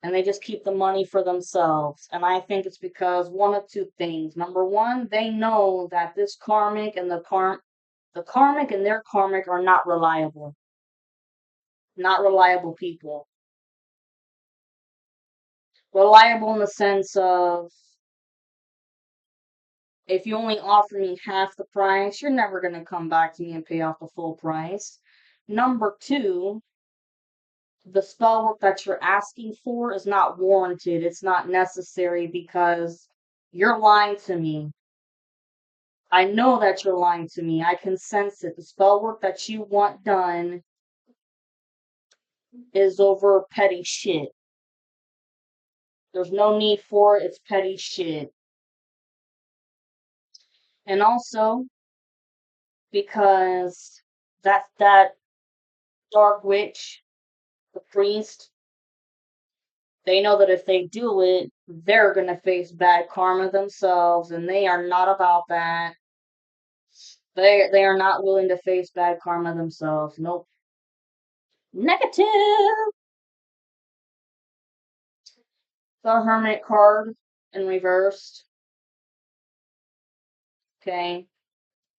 And they just keep the money for themselves. And I think it's because one of two things. Number one, they know that this karmic and the karmic and their karmic are not reliable. Not reliable people. Reliable in the sense of if you only offer me half the price, you're never going to come back to me and pay off the full price. Number two, the spell work that you're asking for is not warranted. It's not necessary because you're lying to me. I know that you're lying to me. I can sense it. The spell work that you want done is over petty shit. There's no need for it. It's petty shit. And also because that dark witch, the priest, they know that if they do it, they're gonna face bad karma themselves, and they are not about that. They are not willing to face bad karma themselves. Nope. Negative. The Hermit card in reversed. Okay.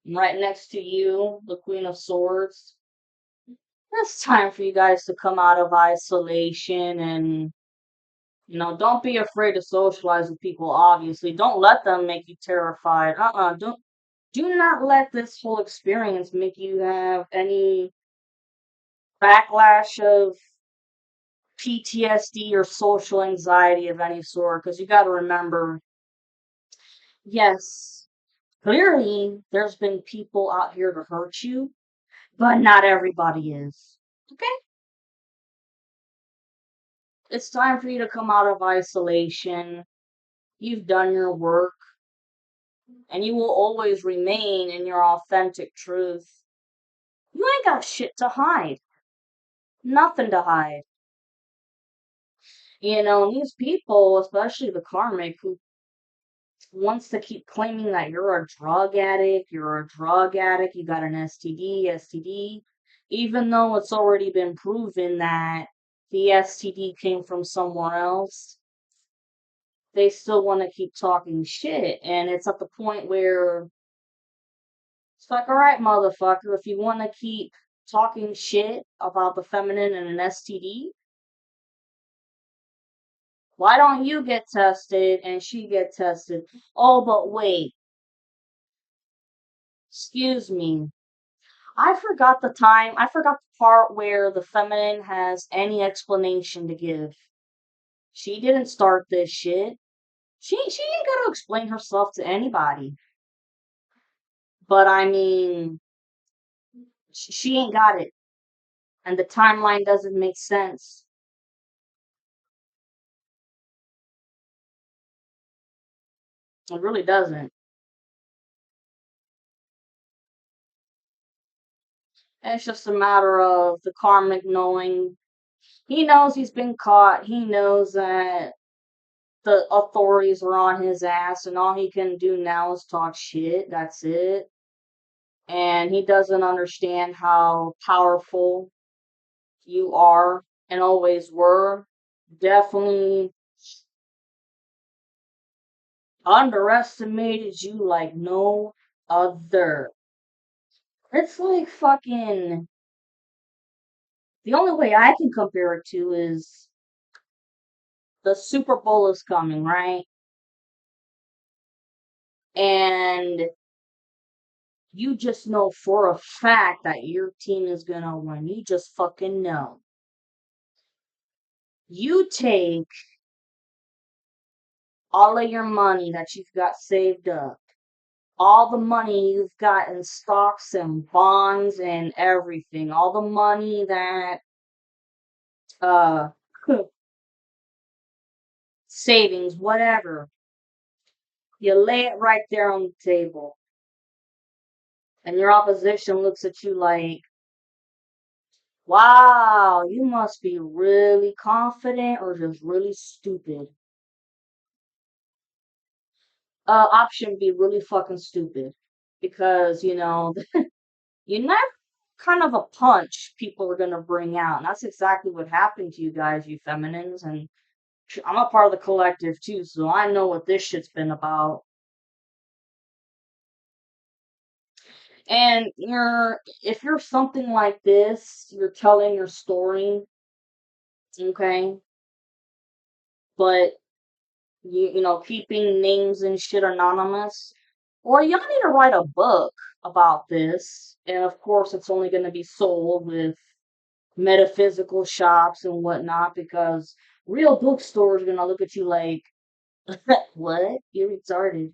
Right next to you, the Queen of Swords. It's time for you guys to come out of isolation and, don't be afraid to socialize with people, obviously. Don't let them make you terrified. Do not let this whole experience make you have any backlash of PTSD or social anxiety of any sort, because you got to remember, yes, clearly there's been people out here to hurt you, but not everybody is. Okay? It's time for you to come out of isolation. You've done your work, and you will always remain in your authentic truth. You ain't got shit to hide. Nothing to hide. These people, especially the karmic, who wants to keep claiming that you're a drug addict, you got an STD, even though it's already been proven that the STD came from somewhere else, they still want to keep talking shit. And it's at the point where it's like, all right, motherfucker, if you want to keep talking shit about the feminine and an STD, why don't you get tested and she get tested? Oh, but wait, excuse me. I forgot the part where the feminine has any explanation to give. She didn't start this shit. She ain't gotta explain herself to anybody. But I mean, she ain't got it. And the timeline doesn't make sense. It really doesn't. It's just a matter of the karmic knowing. He knows he's been caught. He knows that the authorities are on his ass, and all he can do now is talk shit. That's it. And he doesn't understand how powerful you are and always were. Definitely underestimated you like no other. It's like fucking. The only way I can compare it to is the Super Bowl is coming, right? And you just know for a fact that your team is gonna win. You just fucking know. You take all of your money that you've got saved up, all the money you've got in stocks and bonds and everything, all the money that uh savings, whatever. You lay it right there on the table. And your opposition looks at you like, wow, you must be really confident or just really stupid. Option B, really fucking stupid. Because, you never kind of a punch people are gonna bring out. And that's exactly what happened to you guys, you feminines. And I'm a part of the collective too, so I know what this shit's been about. And if you're something like this, you're telling your story, okay, but keeping names and shit anonymous, or y'all need to write a book about this. And of course, it's only going to be sold with metaphysical shops and whatnot because real bookstores are going to look at you like, what? You're retarded.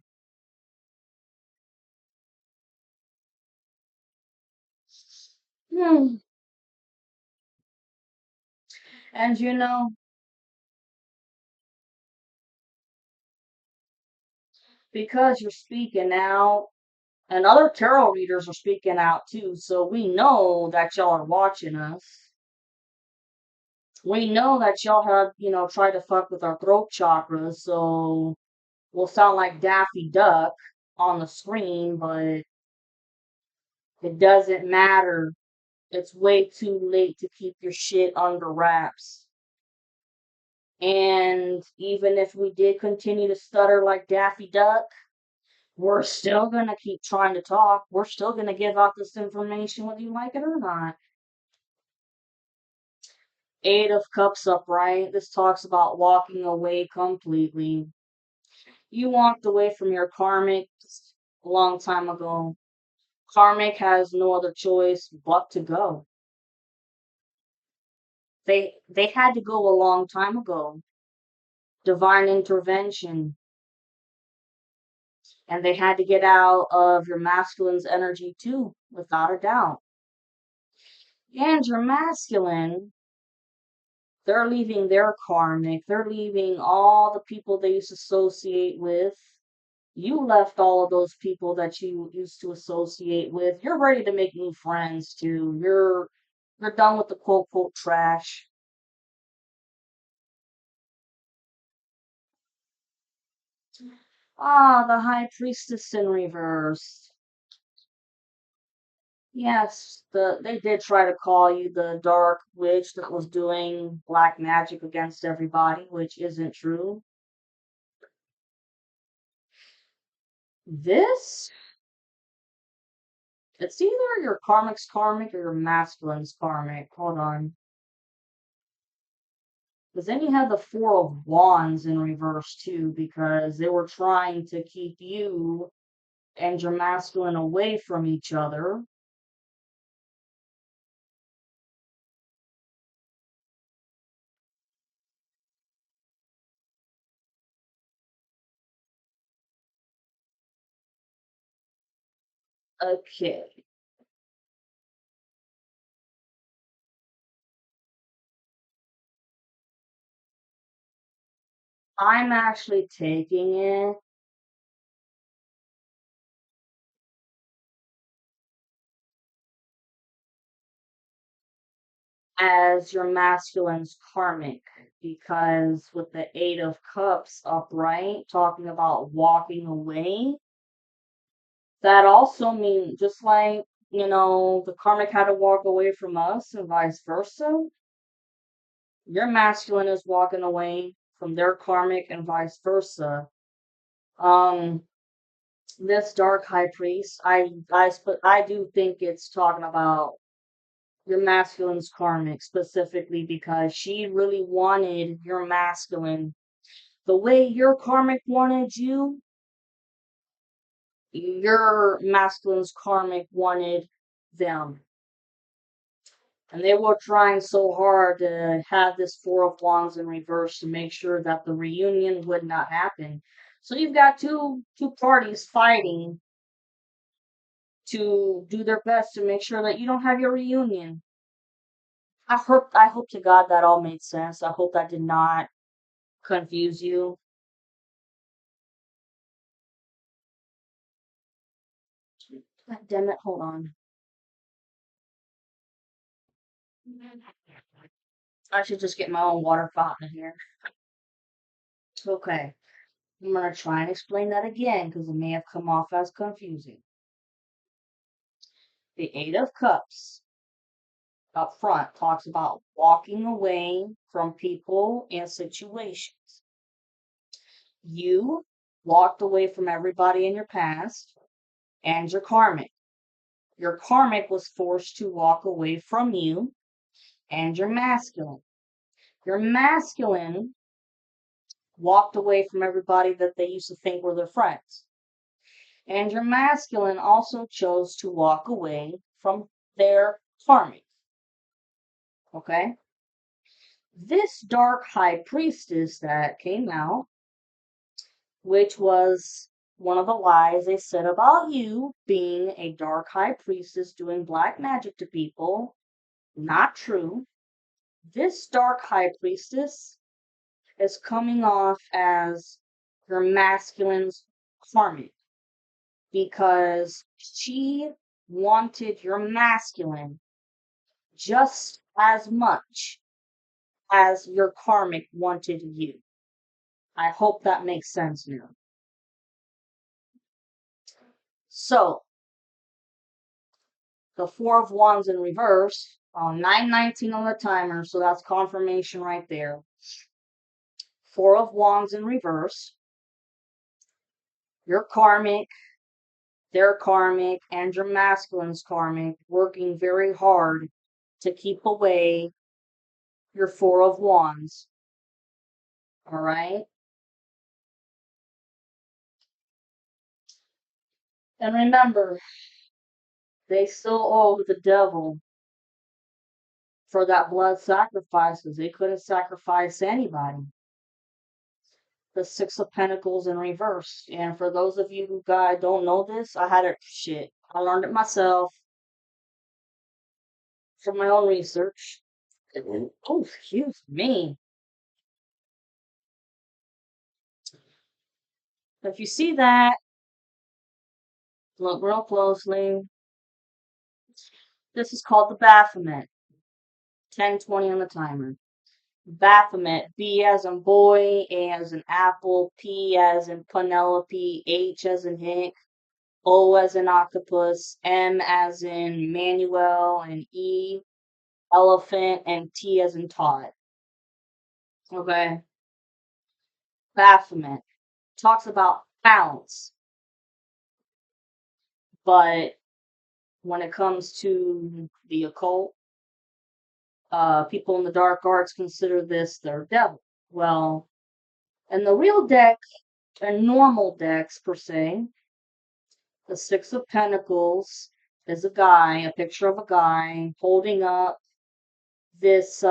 Hmm. And because you're speaking out, and other tarot readers are speaking out too, so we know that y'all are watching us. We know that y'all have, tried to fuck with our throat chakras, so we'll sound like Daffy Duck on the screen, but it doesn't matter. It's way too late to keep your shit under wraps. And even if we did continue to stutter like Daffy Duck, we're still gonna keep trying to talk. We're still gonna give out this information whether you like it or not. Eight of Cups upright. This talks about walking away completely. You walked away from your karmic a long time ago. Karmic has no other choice but to go. They had to go a long time ago. Divine intervention. And they had to get out of your masculine's energy too, without a doubt. And your masculine, they're leaving their karmic. They're leaving all the people they used to associate with. You left all of those people that you used to associate with. You're ready to make new friends too. You're done with the quote quote trash. Ah, the high priestess in reverse. Yes, they did try to call you the dark witch that was doing black magic against everybody, which isn't true. This, it's either your karmic's karmic or your masculine's karmic. Hold on. Because then you have the Four of Wands in reverse too, because they were trying to keep you and your masculine away from each other. Okay. I'm actually taking it as your masculine's karmic because with the Eight of Cups upright, talking about walking away, that also means just like, the karmic had to walk away from us and vice versa, your masculine is walking away from their karmic and vice versa. Um, this dark high priest, I do think it's talking about your masculine's karmic specifically because she really wanted your masculine the way your karmic wanted you, your masculine's karmic wanted them. And they were trying so hard to have this Four of Wands in reverse to make sure that the reunion would not happen. So you've got two parties fighting to do their best to make sure that you don't have your reunion. I hope to God that all made sense. I hope that did not confuse you. God damn it, hold on. I should just get my own water fountain here. Okay, I'm gonna try and explain that again because it may have come off as confusing. The Eight of Cups up front talks about walking away from people and situations. You walked away from everybody in your past and your karmic. Your karmic was forced to walk away from you and your masculine. Your masculine walked away from everybody that they used to think were their friends. And your masculine also chose to walk away from their karmic. Okay? This dark high priestess that came out, which was one of the lies they said about you being a dark high priestess doing black magic to people, not true. This dark high priestess is coming off as your masculine's karmic because she wanted your masculine just as much as your karmic wanted you. I hope that makes sense now. So, the Four of Wands in reverse on 919 on the timer, so that's confirmation right there. Four of Wands in reverse, your karmic, their karmic, and your masculine's karmic working very hard to keep away your Four of Wands. All right? And remember, they still owe the devil for that blood sacrifice because they couldn't sacrifice anybody. The Six of Pentacles in reverse. And for those of you who guys don't know this, I had it shit. I learned it myself from my own research. Oh, excuse me. If you see that, look real closely. This is called the Baphomet. 10:20 on the timer. Baphomet. B as in boy, A as in apple, P as in Penelope, H as in Hick, O as in octopus, M as in Manuel, and E, elephant, and T as in Todd. Okay? Baphomet talks about balance, but when it comes to the occult, people in the dark arts consider this their devil. Well, in the real deck, and normal decks per se, the Six of Pentacles is a guy, a picture of a guy holding up this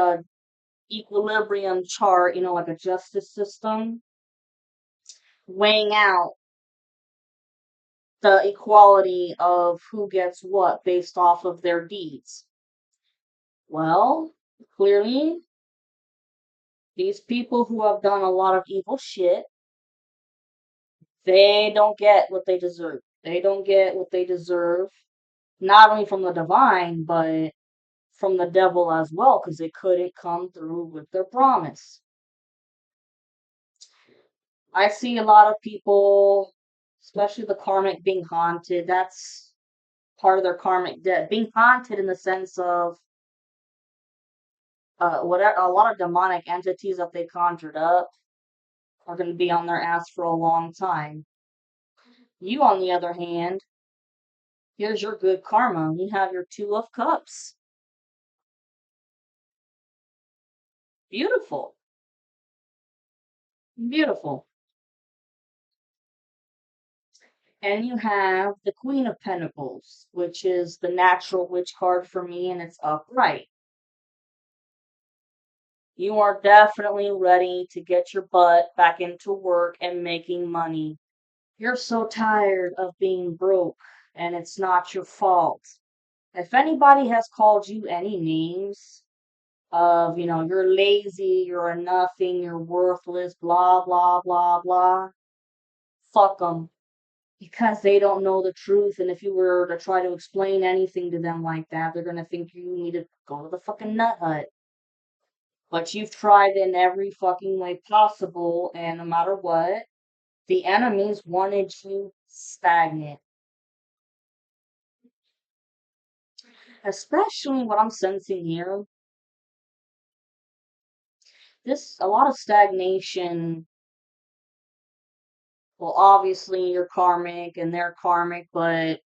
equilibrium chart, like a justice system, weighing out the equality of who gets what based off of their deeds. Well, clearly, these people who have done a lot of evil shit, they don't get what they deserve. They don't get what they deserve, not only from the divine, but from the devil as well, because they couldn't come through with their promise. I see a lot of people, especially the karmic, being haunted. That's part of their karmic debt. Being haunted in the sense of whatever, a lot of demonic entities that they conjured up are going to be on their ass for a long time. You, on the other hand, here's your good karma. You have your Two of Cups. Beautiful. Beautiful. And you have the Queen of Pentacles, which is the natural witch card for me, and it's upright. You are definitely ready to get your butt back into work and making money. You're so tired of being broke, and it's not your fault. If anybody has called you any names of, you're lazy, you're a nothing, you're worthless, blah, blah, blah, blah, fuck them. Because they don't know the truth, and if you were to try to explain anything to them like that, they're gonna think you need to go to the fucking nut hut. But you've tried in every fucking way possible, and no matter what, the enemies wanted you stagnant. Especially what I'm sensing here. A lot of stagnation. Well, obviously you're karmic and they're karmic, but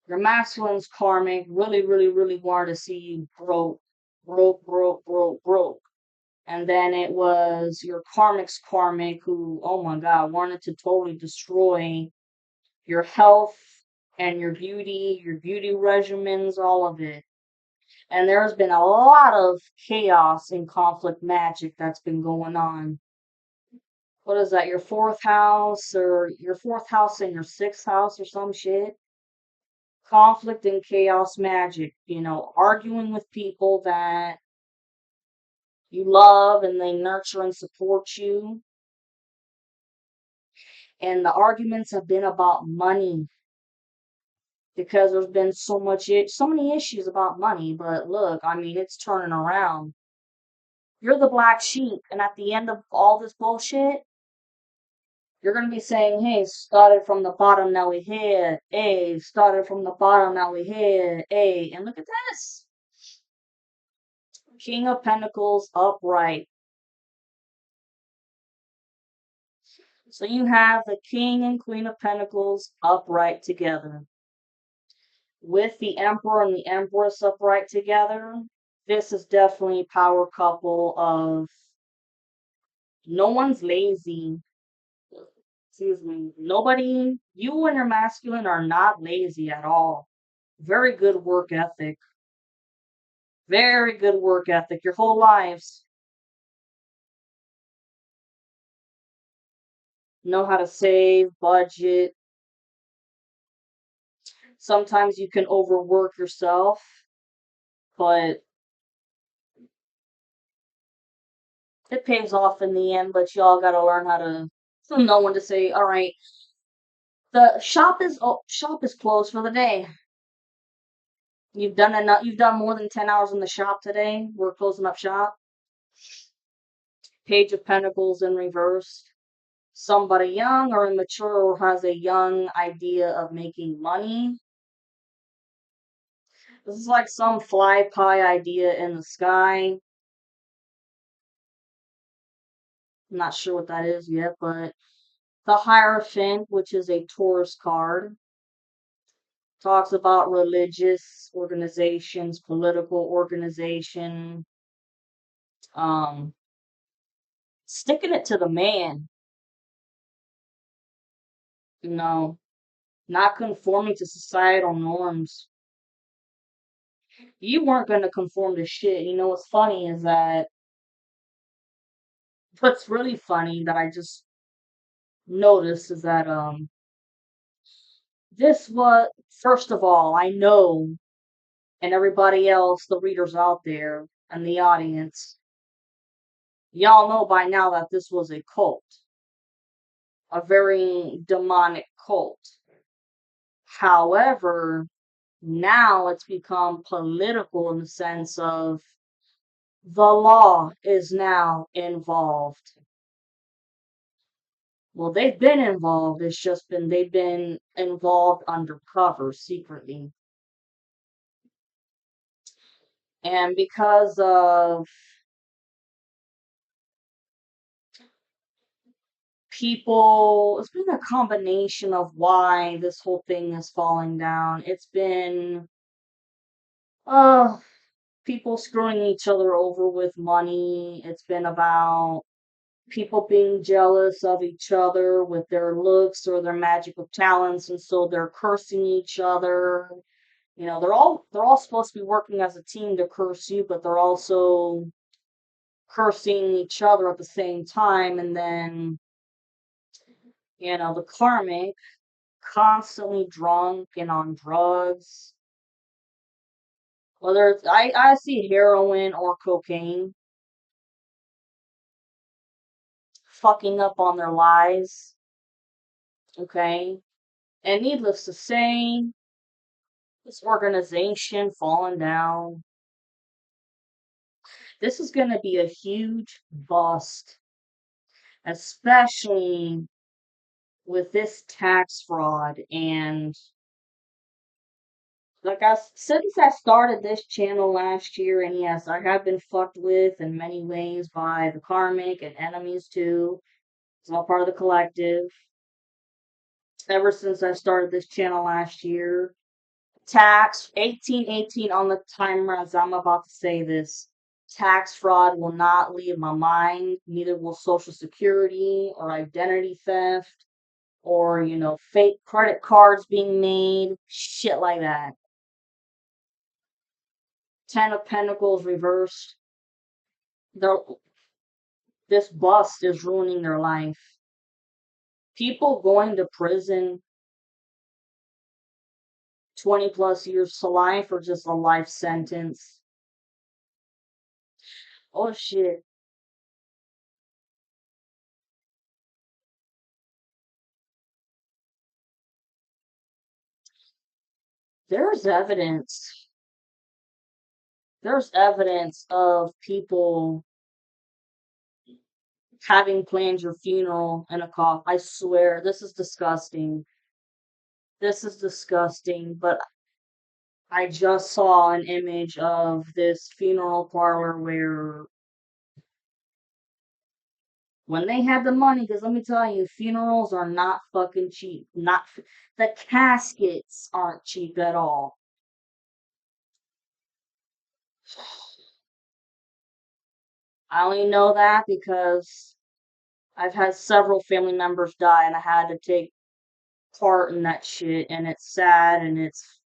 your masculine's karmic really, really, really wanted to see you broke, broke, broke, broke, broke. And then it was your karmic's karmic who, oh my God, wanted to totally destroy your health and your beauty regimens, all of it. And there's been a lot of chaos and conflict magic that's been going on. What is that, your fourth house or your fourth house and your sixth house or some shit? Conflict and chaos magic, arguing with people that you love and they nurture and support you. And the arguments have been about money because there's been so many issues about money. But look, it's turning around. You're the black sheep, and at the end of all this bullshit, you're gonna be saying, "Hey, started from the bottom, now we here. Hey, started from the bottom, now we here. Hey," and look at this, King of Pentacles upright. So you have the King and Queen of Pentacles upright together. With the Emperor and the Empress upright together, this is definitely a power couple of no one's lazy. Excuse me. Nobody, you and your masculine are not lazy at all. Very good work ethic. Very good work ethic your whole lives. Know how to save, budget. Sometimes you can overwork yourself, but it pays off in the end. But y'all gotta learn how to know when to say, all right, the shop is closed for the day. You've done enough. You've done more than 10 hours in the shop today. We're closing up shop. Page of Pentacles in reverse. Somebody young or immature or has a young idea of making money. This is like some fly pie idea in the sky. I'm not sure what that is yet, but the Hierophant, which is a Taurus card, talks about religious organizations, political organization, um, sticking it to the man, you know, not conforming to societal norms. You weren't going to conform to shit. You know what's funny is that what's really funny that I just noticed is that this was first of all, I know, and everybody else, the readers out there and the audience, y'all know by now that this was a cult, a very demonic cult. However, now it's become political in the sense of the law is now involved. Well, they've been involved. It's just been they've been involved undercover, secretly. And because of people, it's been a combination of why this whole thing is falling down. It's been uh people screwing each other over with money. It's been about people being jealous of each other with their looks or their magical talents, and so they're cursing each other. You know, they're all supposed to be working as a team to curse you, but they're also cursing each other at the same time. And then, the karmic, constantly drunk and on drugs. Whether it's I see heroin or cocaine, fucking up on their lives. Okay. And needless to say, this organization falling down. This is going to be a huge bust, especially with this tax fraud. And like since I started this channel last year, and yes, I have been fucked with in many ways by the karmic and enemies too. It's all part of the collective. Ever since I started this channel last year, tax 1818 on the timer as I'm about to say this. Tax fraud will not leave my mind, neither will Social Security or identity theft or, fake credit cards being made, shit like that. Ten of Pentacles reversed. This bust is ruining their life. People going to prison 20 plus years to life or just a life sentence. Oh shit. There's evidence. There's evidence of people having planned your funeral in a coffin. I swear, this is disgusting. This is disgusting, but I just saw an image of this funeral parlor where when they had the money, because let me tell you, funerals are not fucking cheap. Not the caskets aren't cheap at all. I only know that because I've had several family members die and I had to take part in that shit, and it's sad and it's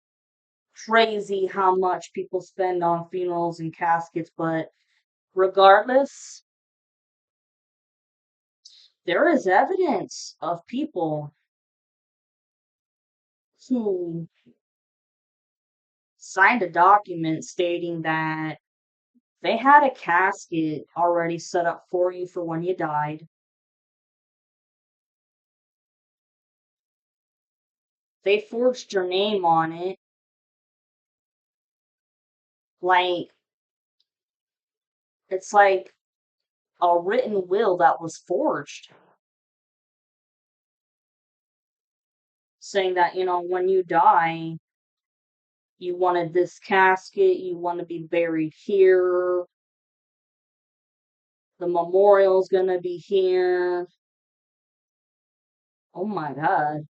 crazy how much people spend on funerals and caskets, but regardless, there is evidence of people who signed a document stating that they had a casket already set up for you for when you died. They forged your name on it. Like, it's like a written will that was forged, saying that, when you die, you wanted this casket, you want to be buried here, the memorial's gonna be here. Oh my god.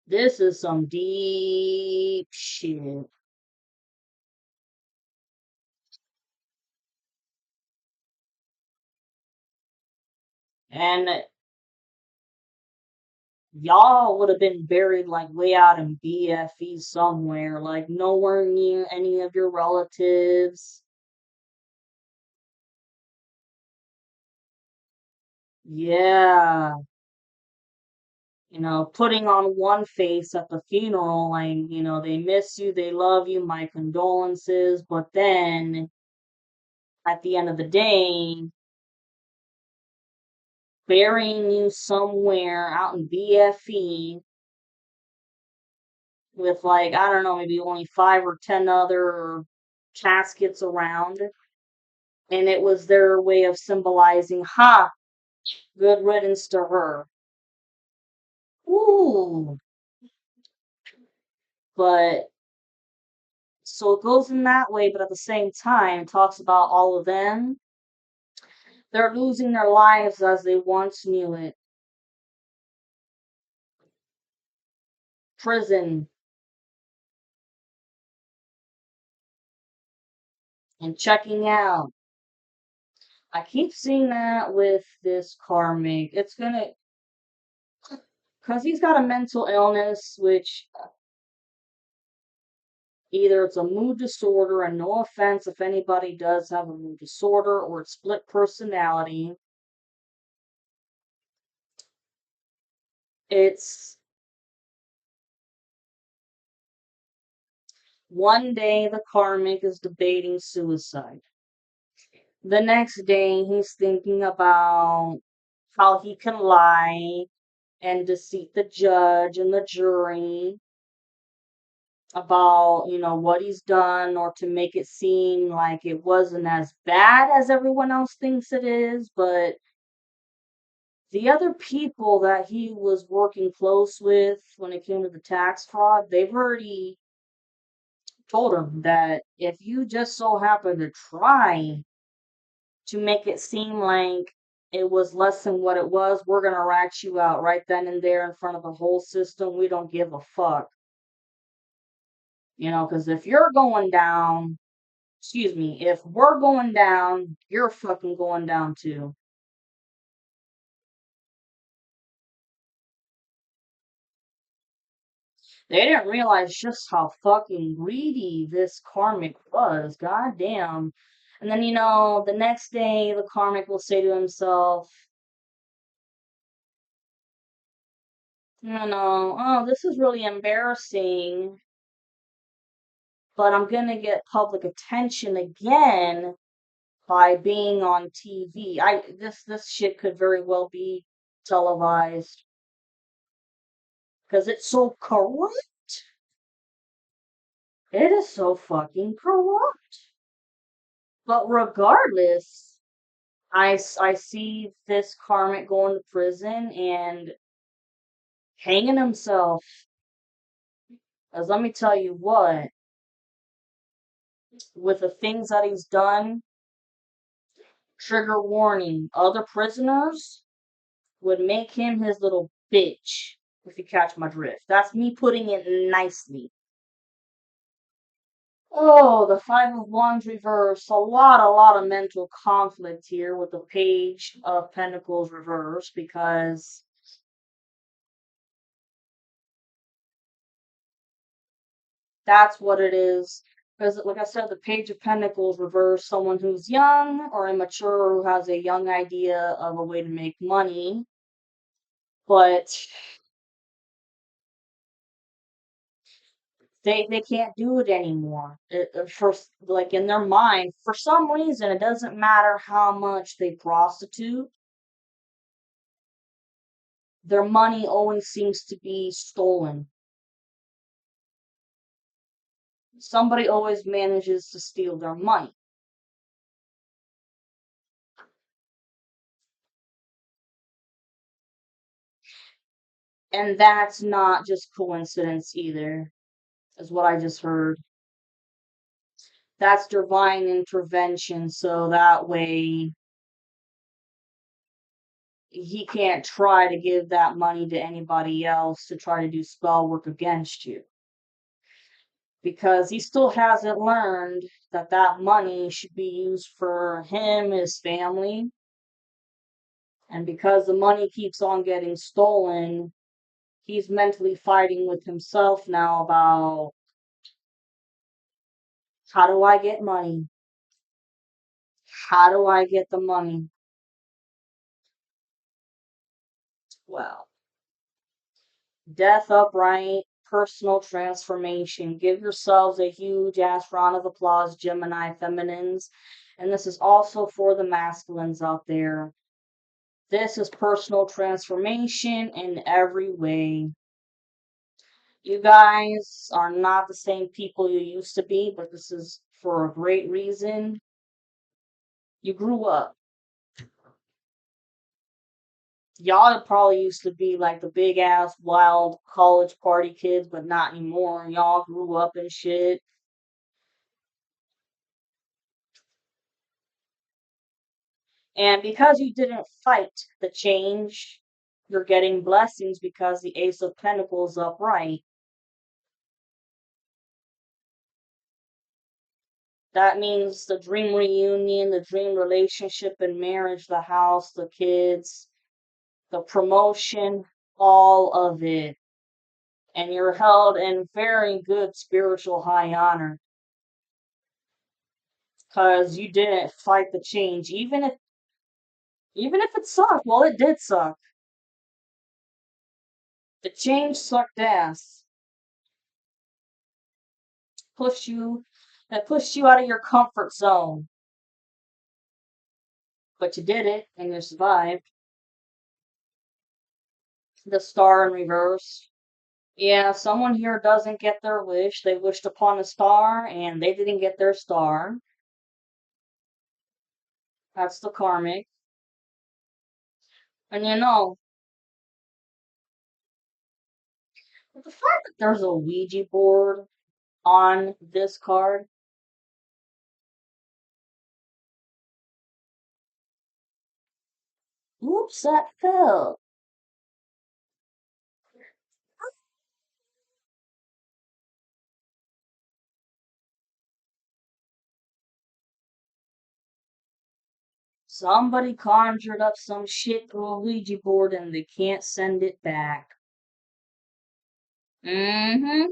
This is some deep shit. And y'all would have been buried like way out in BFE somewhere, like nowhere near any of your relatives. Yeah. Putting on one face at the funeral, like, they miss you, they love you, my condolences, but then at the end of the day, burying you somewhere out in BFE with, like, I don't know, maybe only 5 or 10 other caskets around. And it was their way of symbolizing, ha, good riddance to her. Ooh. But so it goes in that way, but at the same time, it talks about all of them. They're losing their lives as they once knew it. Prison and checking out. I keep seeing that with this karmic. It's gonna, because he's got a mental illness, which either it's a mood disorder, and no offense if anybody does have a mood disorder, or it's split personality. It's one day the karmic is debating suicide. The next day he's thinking about how he can lie and deceive the judge and the jury about, what he's done, or to make it seem like it wasn't as bad as everyone else thinks it is. But the other people that he was working close with when it came to the tax fraud, they've already told him that if you just so happen to try to make it seem like it was less than what it was, we're going to rat you out right then and there in front of the whole system. We don't give a fuck. Because if you're going down, excuse me, if we're going down, you're fucking going down too. They didn't realize just how fucking greedy this karmic was. God damn. And then, the next day, the karmic will say to himself, oh, this is really embarrassing, but I'm gonna get public attention again by being on TV. This shit could very well be televised because it's so corrupt. It is so fucking corrupt. But regardless, I see this karmic going to prison and hanging himself. As let me tell you what, with the things that he's done, trigger warning, other prisoners would make him his little bitch, if you catch my drift. That's me putting it nicely. Oh, the Five of Wands reverse. A lot of mental conflict here with the Page of Pentacles reverse, because That's what it is. Because, like I said, the Page of Pentacles reverse someone who's young or immature who has a young idea of a way to make money, but they can't do it anymore. For like in their mind, for some reason, it doesn't matter how much they prostitute, their money always seems to be stolen. Somebody always manages to steal their money. And that's not just coincidence either, is what I just heard. That's divine intervention, so that way he can't try to give that money to anybody else to try to do spell work against you. Because he still hasn't learned that that money should be used for him, his family, and because the money keeps on getting stolen, he's mentally fighting with himself now about how do I get money? How do I get the money? Well, death upright, personal transformation. Give yourselves a huge ass round of applause, Gemini feminines. And this is also for the masculines out there. This is personal transformation in every way. You guys are not the same people you used to be, but this is for a great reason. You grew up. Y'all probably used to be like the big ass wild college party kids, but not anymore. Y'all grew up and shit. And because you didn't fight the change, you're getting blessings because the Ace of Pentacles upright. That means the dream reunion, the dream relationship and marriage, the house, the kids, the promotion, all of it. And you're held in very good spiritual high honor because you didn't fight the change, even if it sucked. Well, it did suck. The change sucked ass. Pushed you, that pushed you out of your comfort zone. But you did it and you survived. The star in reverse. Yeah, someone here doesn't get their wish. They wished upon a star and they didn't get their star. That's the karmic. And the fact that there's a Ouija board on this card, oops, that fell. Somebody conjured up some shit through a Ouija board and they can't send it back. Mm-hmm.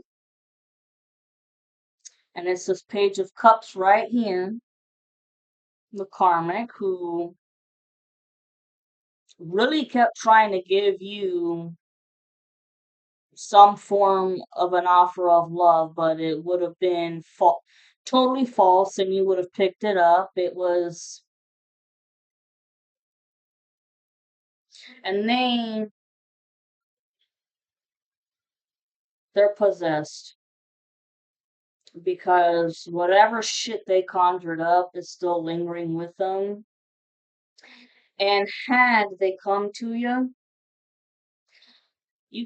And it's this Page of Cups right here. The karmic who really kept trying to give you some form of an offer of love, but it would have been totally false and you would have picked it up. It was, and they're possessed because whatever shit they conjured up is still lingering with them. And had they come to you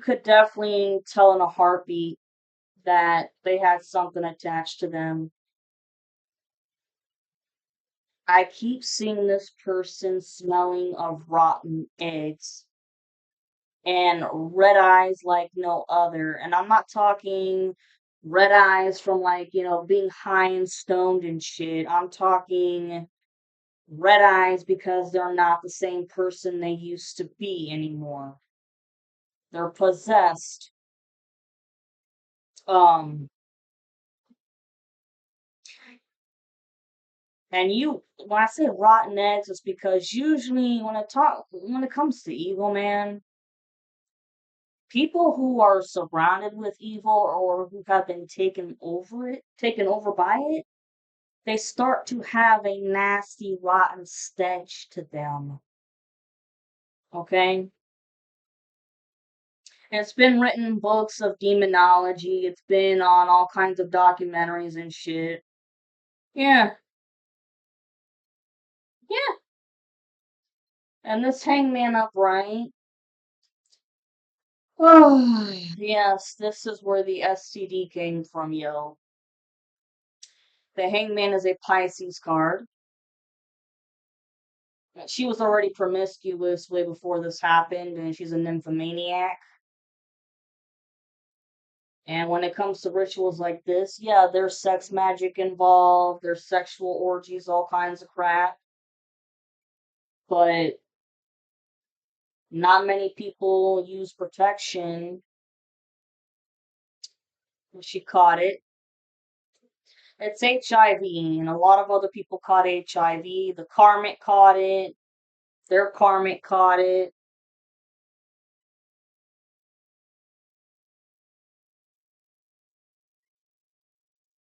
could definitely tell in a heartbeat that they had something attached to them. I keep seeing this person smelling of rotten eggs and red eyes like no other. And I'm not talking red eyes from like, being high and stoned and shit. I'm talking red eyes because they're not the same person they used to be anymore. They're possessed. Um, And when I say rotten eggs, it's because usually when it comes to evil, man, people who are surrounded with evil or who have been taken over by it, they start to have a nasty, rotten stench to them. Okay? And it's been written in books of demonology. It's been on all kinds of documentaries and shit. Yeah, yeah. And this hangman upright. Oh, yes, this is where the STD came from, yo. The hangman is a Pisces card. She was already promiscuous way before this happened, and she's a nymphomaniac. And when it comes to rituals like this, yeah, there's sex magic involved, there's sexual orgies, all kinds of crap. But not many people use protection. She caught it. It's HIV, and a lot of other people caught HIV. The karmic caught it. Their karmic caught it.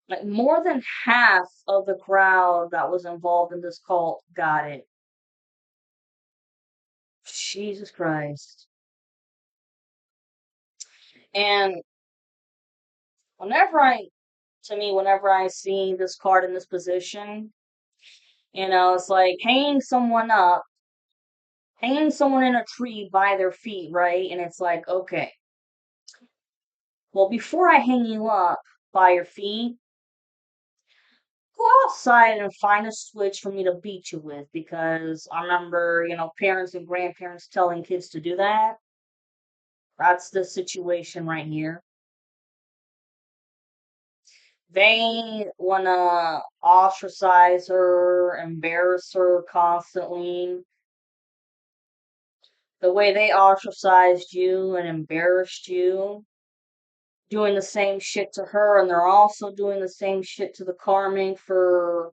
Like more than half of the crowd that was involved in this cult got it. Jesus Christ. And whenever whenever I see this card in this position, it's like hanging someone in a tree by their feet, right? And it's like, okay, well, before I hang you up by your feet, go outside and find a switch for me to beat you with because I remember, parents and grandparents telling kids to do that. That's the situation right here. They want to ostracize her, embarrass her constantly. The way they ostracized you and embarrassed you, doing the same shit to her, and they're also doing the same shit to the karmic for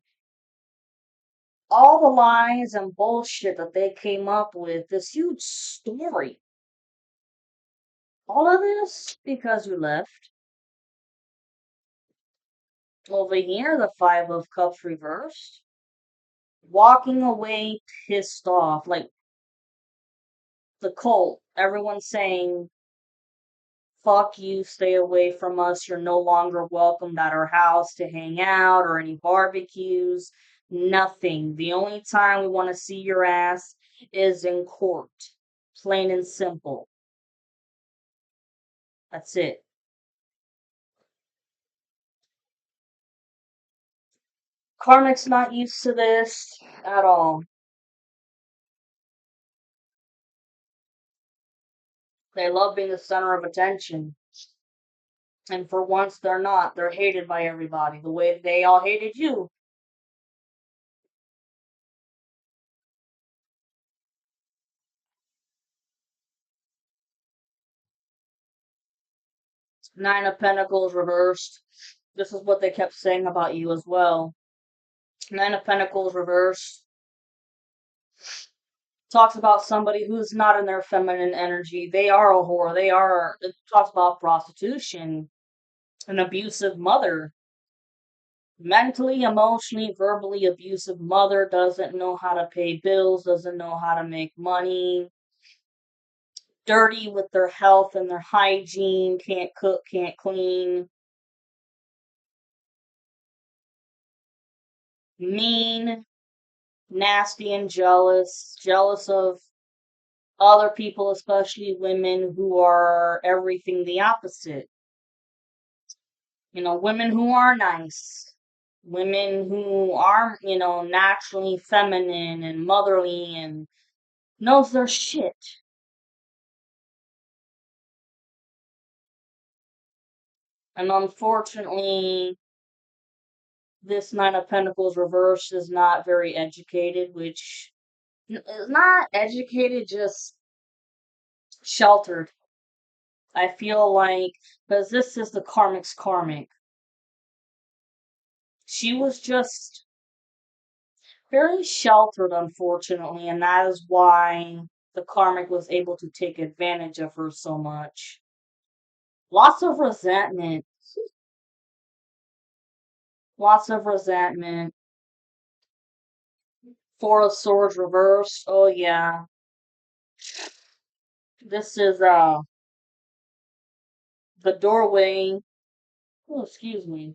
all the lies and bullshit that they came up with. This huge story. All of this because you left. Over here, the Five of Cups reversed. Walking away pissed off. Like the cult. Everyone's saying, fuck you, stay away from us. You're no longer welcomed at our house to hang out or any barbecues. Nothing. The only time we want to see your ass is in court. Plain and simple. That's it. Karmic's not used to this at all. They love being the center of attention. And for once, they're not. They're hated by everybody the way they all hated you. Nine of Pentacles reversed. This is what they kept saying about you as well. Nine of Pentacles reversed talks about somebody who's not in their feminine energy. They are a whore. It talks about prostitution, an abusive mother. Mentally, emotionally, verbally abusive mother, doesn't know how to pay bills, doesn't know how to make money, dirty with their health and their hygiene, can't cook, can't clean, mean, nasty, and jealous of other people, especially women who are everything the opposite. Women who are nice, women who are, naturally feminine and motherly and knows their shit. And unfortunately, this Nine of Pentacles reversed is not very educated, which is not educated, just sheltered. I feel like, because this is the karmic's karmic. She was just Very sheltered, unfortunately, and that is why the karmic was able to take advantage of her so much. Lots of resentment. Lots of resentment. Four of Swords reversed. Oh yeah. This is the doorway. Oh, excuse me.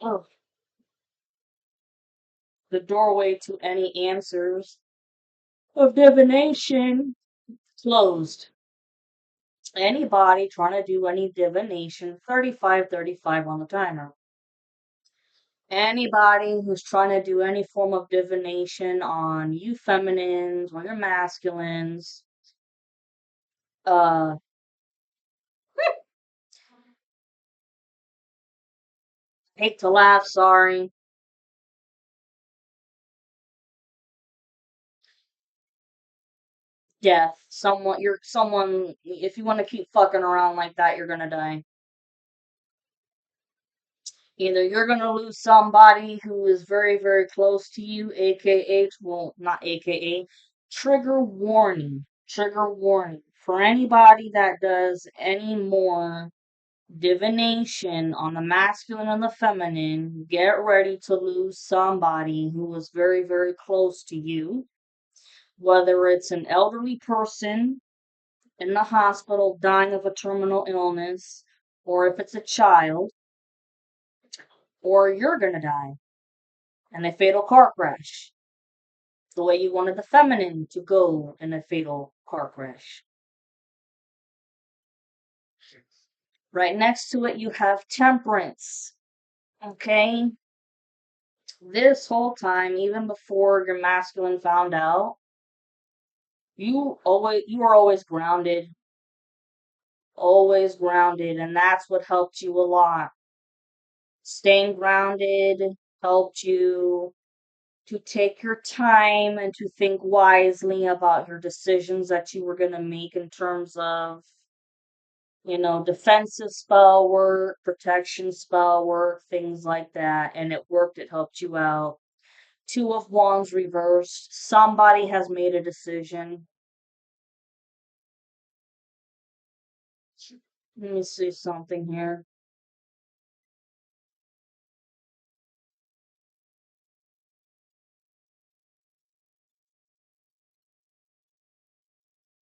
Oh, the doorway to any answers of divination closed. Anybody trying to do any divination, 35, 35 on the timer. Anybody who's trying to do any form of divination on you feminines or your masculines, uh, hate to laugh, sorry. Death. Someone, if you want to keep fucking around like that, you're gonna die. Either you're gonna lose somebody who is very, very close to you, aka, well, not aka, trigger warning. Trigger warning. For anybody that does any more divination on the masculine and the feminine, get ready to lose somebody who was very, very close to you. Whether it's an elderly person in the hospital dying of a terminal illness, or if it's a child, or you're gonna die in a fatal car crash, the way you wanted the feminine to go in a fatal car crash. Right next to it, you have temperance. Okay? This whole time, even before your masculine found out, you were always grounded, and that's what helped you a lot. Staying grounded helped you to take your time and to think wisely about your decisions that you were going to make in terms of, defensive spell work, protection spell work, things like that. And it worked, it helped you out. Two of Wands reversed. Somebody has made a decision. Let me see something here.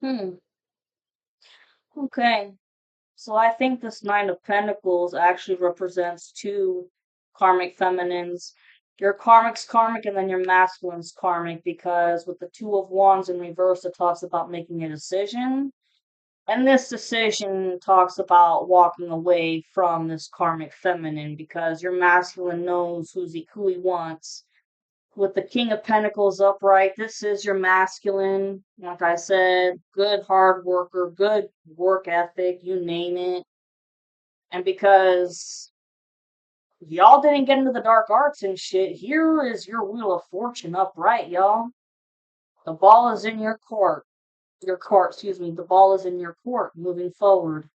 Hmm. Okay. So I think this Nine of Pentacles actually represents two karmic feminines. Your karmic's karmic and then your masculine's karmic, because with the Two of Wands in reverse, it talks about making a decision. And this decision talks about walking away from this karmic feminine because your masculine knows who he wants. With the King of Pentacles upright, this is your masculine. Like I said, good hard worker, good work ethic, you name it. And because y'all didn't get into the dark arts and shit, here is your Wheel of Fortune upright, y'all. The ball is in your court. Excuse me, the ball is in your court moving forward.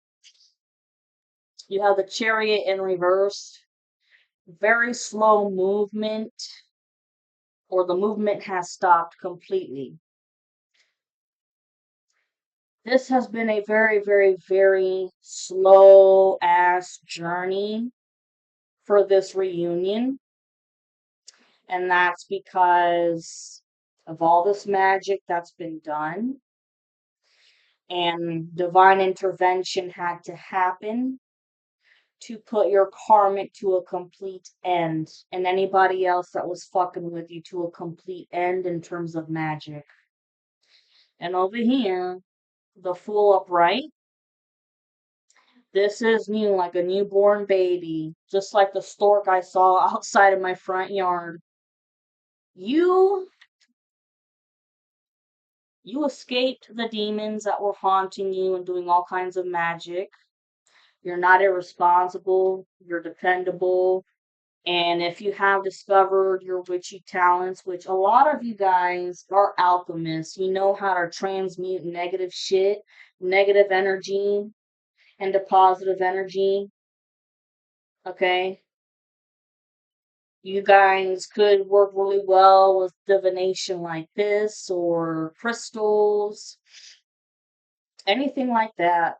You have the Chariot in reverse. Very slow movement, or the movement has stopped completely. This has been a very, very, very slow ass journey for this reunion. And that's because of all this magic that's been done. And divine intervention had to happen to put your karmic to a complete end. And anybody else that was fucking with you to a complete end in terms of magic. And over here, the Fool upright. This is new, like a newborn baby, just like the stork I saw outside of my front yard. You you escaped the demons that were haunting you and doing all kinds of magic. You're not irresponsible, you're dependable. And if you have discovered your witchy talents, which a lot of you guys are alchemists, you know how to transmute negative shit, negative energy, into positive energy. Okay? You guys could work really well with divination like this or crystals, anything like that.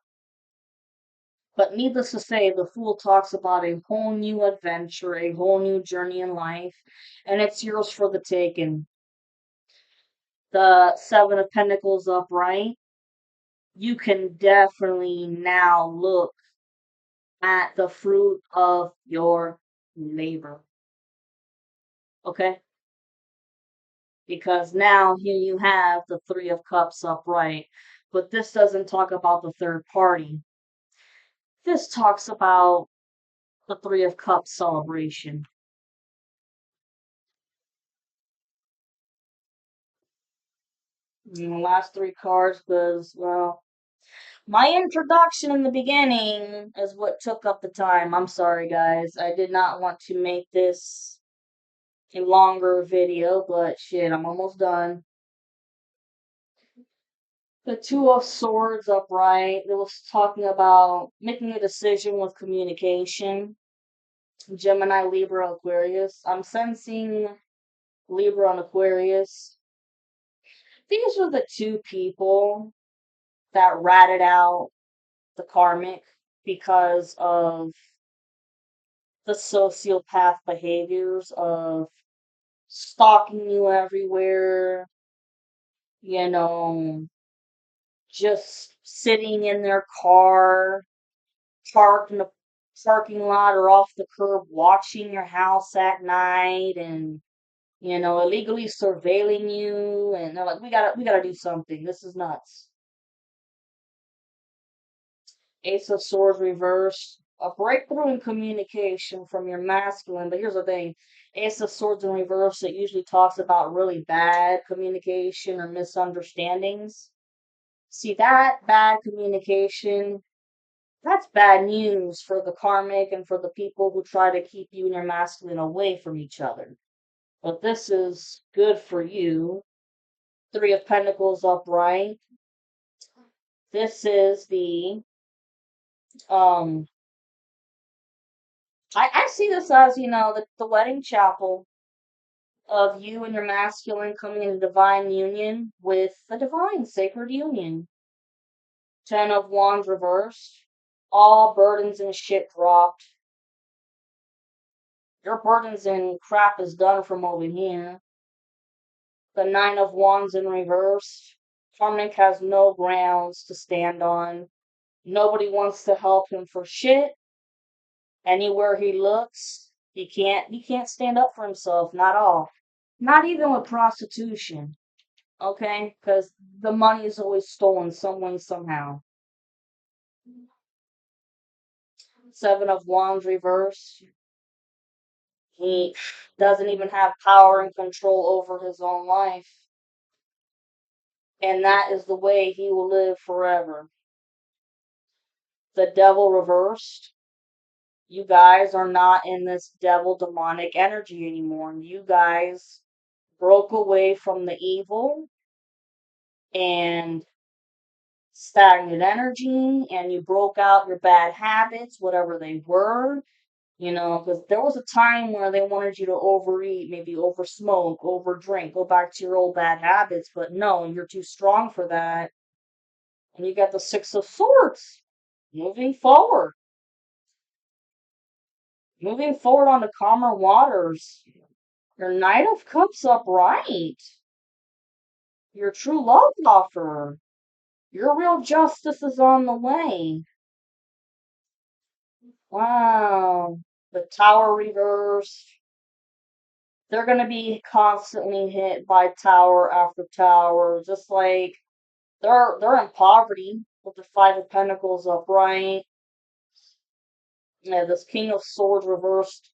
But needless to say, the Fool talks about a whole new adventure, a whole new journey in life, and it's yours for the taking. The Seven of Pentacles upright, you can definitely now look at the fruit of your labor. Okay? Because now here you have the Three of Cups upright. But this doesn't talk about the third party. This talks about the Three of Cups celebration. And the last three cards was, well, my introduction in the beginning is what took up the time. I'm sorry, guys. I did not want to make this a longer video, but shit, I'm almost done. The Two of Swords upright, it was talking about making a decision with communication. Gemini, Libra, Aquarius. I'm sensing Libra and Aquarius. These are the two people that ratted out the karmic because of the sociopath behaviors of stalking you everywhere, you know, just sitting in their car, parked in a parking lot or off the curb, watching your house at night, and illegally surveilling you. And they're like, we gotta do something. This is nuts. Ace of Swords reversed. A breakthrough in communication from your masculine, but here's the thing. Ace of Swords in reverse, it usually talks about really bad communication or misunderstandings. See, that bad communication, that's bad news for the karmic and for the people who try to keep you and your masculine away from each other. But this is good for you. Three of Pentacles upright. This is the um I see this as, the wedding chapel of you and your masculine coming into divine union with the divine sacred union. Ten of Wands reversed. All burdens and shit dropped. Your burdens and crap is done from over here. The Nine of Wands in reverse. Karmic has no grounds to stand on. Nobody wants to help him for shit. Anywhere he looks, he can't stand up for himself, not all. Not even with prostitution, okay? Because the money is always stolen some way, somehow. Seven of Wands reverse. He doesn't even have power and control over his own life. And that is the way he will live forever. The Devil reversed. You guys are not in this devil demonic energy anymore. You guys broke away from the evil and stagnant energy, and you broke out your bad habits, whatever they were, because there was a time where they wanted you to overeat, maybe over smoke, over drink, go back to your old bad habits, but no, you're too strong for that. And you got the Six of Swords moving forward. Moving forward on the calmer waters. Your Knight of Cups upright. Your true love offer. Your real justice is on the way. Wow. The Tower reversed. They're going to be constantly hit by tower after tower, just like they're in poverty with the Five of Pentacles upright. Yeah, this King of Swords reversed.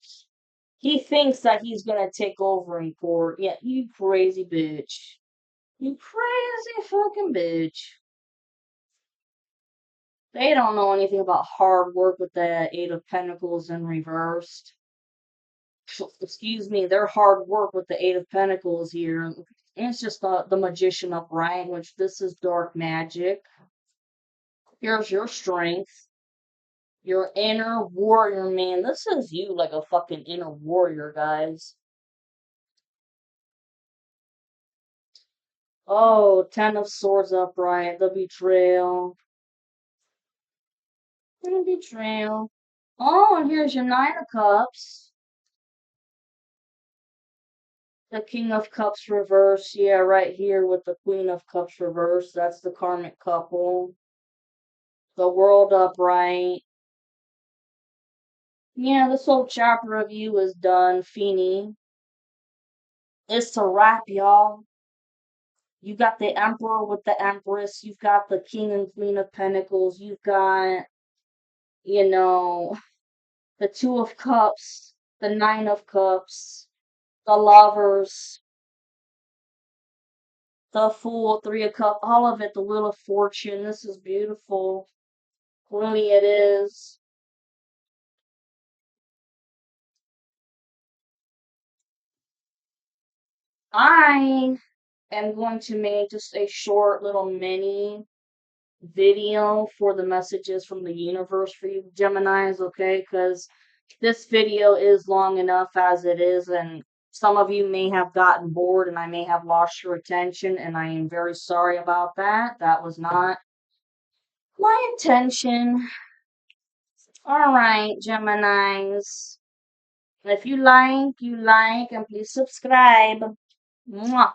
He thinks that he's gonna take over in court. Yeah, you crazy bitch. You crazy fucking bitch. They don't know anything about hard work with the Eight of Pentacles in reversed. Excuse me, their hard work with the Eight of Pentacles here. And it's just the Magician upright, which this is dark magic. Here's your strength. Your inner warrior, man. This is you like a fucking inner warrior, guys. Oh, Ten of Swords upright. The betrayal. The betrayal. Oh, and here's your Nine of Cups. The King of Cups reverse. Yeah, right here with the Queen of Cups reverse. That's the karmic couple. The World upright. Yeah, this whole chapter of you is done, Feeny. It's a wrap, y'all. You got the Emperor with the Empress. You've got the King and Queen of Pentacles. You've got, you know, the Two of Cups, the Nine of Cups, the Lovers, the Fool, Three of Cups, all of it, the Wheel of Fortune. This is beautiful. Really, it is. I am going to make just a short little mini video for the messages from the universe for you Geminis, okay? Because this video is long enough as it is, and some of you may have gotten bored and I may have lost your attention, and I am very sorry about that. That was not my intention. All right, Geminis. If you like, and please subscribe. Mwah.